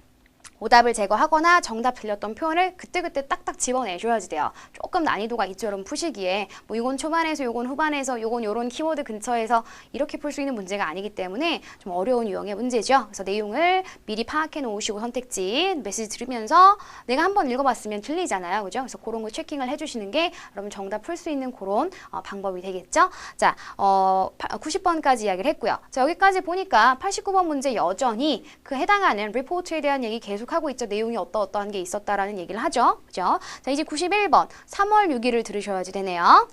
오답을 제거하거나 정답 들렸던 표현을 그때그때 딱딱 집어내줘야지 돼요. 조금 난이도가 있죠, 여러분 푸시기에. 뭐 이건 초반에서, 요건 후반에서, 요건 요런 키워드 근처에서 이렇게 풀 수 있는 문제가 아니기 때문에 좀 어려운 유형의 문제죠. 그래서 내용을 미리 파악해 놓으시고 선택지, 메시지 들으면서 내가 한번 읽어봤으면 들리잖아요. 그죠? 그래서 그런 거 체킹을 해주시는 게 여러분 정답 풀 수 있는 그런 방법이 되겠죠. 자, 90번까지 이야기를 했고요. 자, 여기까지 보니까 89번 문제 여전히 그 해당하는 리포트에 대한 얘기 계속 하고 있죠. 내용이 어떠한 게 있었다라는 얘기를 하죠. 그죠? 자, 이제 91번 3월 6일을 들으셔야지 되네요.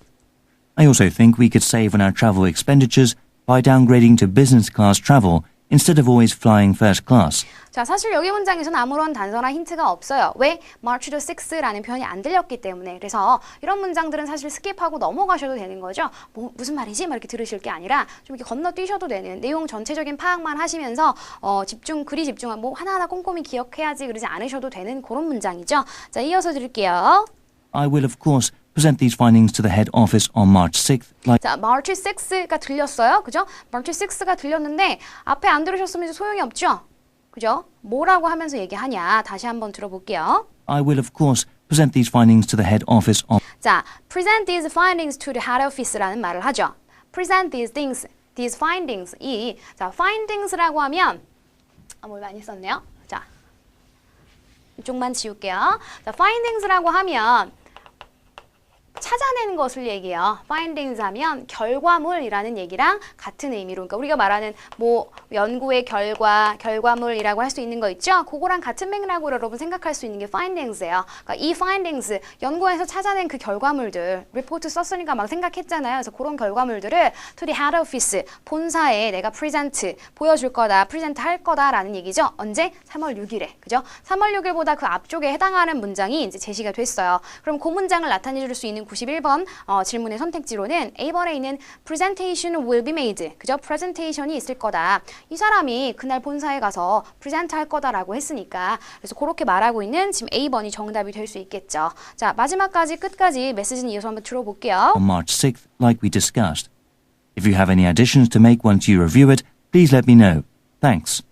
I also think we could save on our travel expenditures by downgrading to business class travel instead of always flying first class. 자, 사실 여기 문장에서는 아무런 단서나 힌트가 없어요. 왜? March the 6th라는 표현이 안 들렸기 때문에. 그래서 이런 문장들은 사실 스킵하고 넘어가셔도 되는 거죠. 뭐 무슨 말이지? 막 이렇게 들으실 게 아니라 좀 이렇게 건너뛰셔도 되는 내용 전체적인 파악만 하시면서 글이 집중한 뭐 하나하나 꼼꼼히 기억해야지 그러지 않으셔도 되는 그런 문장이죠. 자, 이어서 드릴게요. I will of course present these findings to the head office on March 6th. 자, March 6가 들렸어요. 그죠? March 6가 들렸는데 앞에 안 들으셨으면 소용이 없죠? 그죠? 뭐라고 하면서 얘기하냐? 다시 한번 들어볼게요. I will of course present these findings to the head office on. 자, present these findings to the head office라는 말을 하죠. present these findings. 자, findings라고 하면 뭘 많이 썼네요. 자, 이쪽만 지울게요. 자, findings라고 하면 찾아내는 것을 얘기해요. findings 하면 결과물이라는 얘기랑 같은 의미로, 그러니까 우리가 말하는 뭐 연구의 결과물이라고 할 수 있는 거 있죠? 그거랑 같은 맥락으로 여러분 생각할 수 있는 게 findings예요. 그러니까 이 findings, 연구에서 찾아낸 그 결과물들, 리포트 썼으니까 막 생각했잖아요. 그래서 그런 결과물들을 to the head office, 본사에 내가 present, 보여줄 거다, present 할 거다라는 얘기죠. 언제? 3월 6일에. 그죠? 3월 6일보다 그 앞쪽에 해당하는 문장이 이제 제시가 됐어요. 그럼 그 문장을 나타내 줄 수 있는 91번 질문의 선택지로는 A번에 있는 presentation will be made. 그죠? presentation이 있을 거다. 이 사람이 그날 본사에 가서 present 할 거다라고 했으니까 그래서 그렇게 말하고 있는 지금 A번이 정답이 될 수 있겠죠. 자, 마지막까지 끝까지 메시지는 이어서 한번 들어볼게요. On March 6th, like we discussed. If you have any additions to make once you review it, please let me know. Thanks.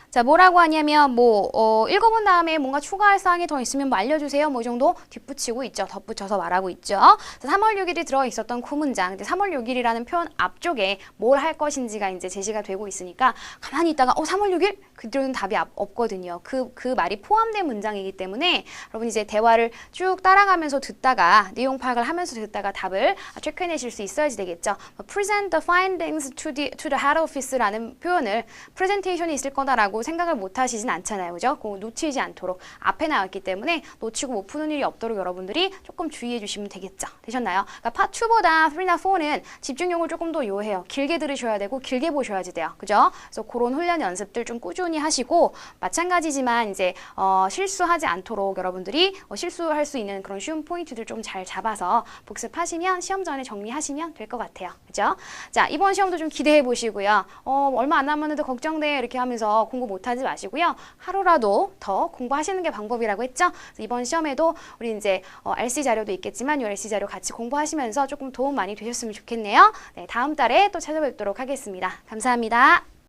자, 뭐라고 하냐면 읽어본 다음에 뭔가 추가할 사항이 더 있으면 뭐 알려주세요. 뭐 이 정도 뒷붙이고 있죠. 덧붙여서 말하고 있죠. 3월 6일이 들어있었던 그 문장. 근데 3월 6일이라는 표현 앞쪽에 뭘 할 것인지가 이제 제시가 되고 있으니까 가만히 있다가 3월 6일? 그들은 답이 없거든요. 그 말이 포함된 문장이기 때문에 여러분 이제 대화를 쭉 따라가면서 듣다가 내용 파악을 하면서 듣다가 답을 체크해내실 수 있어야지 되겠죠. present the findings to the head office라는 표현을 프레젠테이션이 있을 거다라고 생각을 못 하시진 않잖아요. 그죠? 그거 놓치지 않도록 앞에 나왔기 때문에 놓치고 못 푸는 일이 없도록 여러분들이 조금 주의해 주시면 되겠죠. 되셨나요? 그러니까 파트 2보다 3나 4는 집중력을 조금 더 요해요. 길게 들으셔야 되고 길게 보셔야지 돼요. 그죠? 그래서 그런 훈련 연습들 좀 꾸준히 하시고 마찬가지지만 이제 실수하지 않도록 여러분들이 실수할 수 있는 그런 쉬운 포인트들 좀 잘 잡아서 복습하시면 시험 전에 정리하시면 될 것 같아요. 그죠? 자, 이번 시험도 좀 기대해 보시고요. 얼마 안 남았는데 걱정돼 이렇게 하면서 공부 못하지 마시고요. 하루라도 더 공부하시는 게 방법이라고 했죠. 그래서 이번 시험에도 우리 이제 RC 자료도 있겠지만 이 RC 자료 같이 공부하시면서 조금 도움 많이 되셨으면 좋겠네요. 네, 다음 달에 또 찾아뵙도록 하겠습니다. 감사합니다.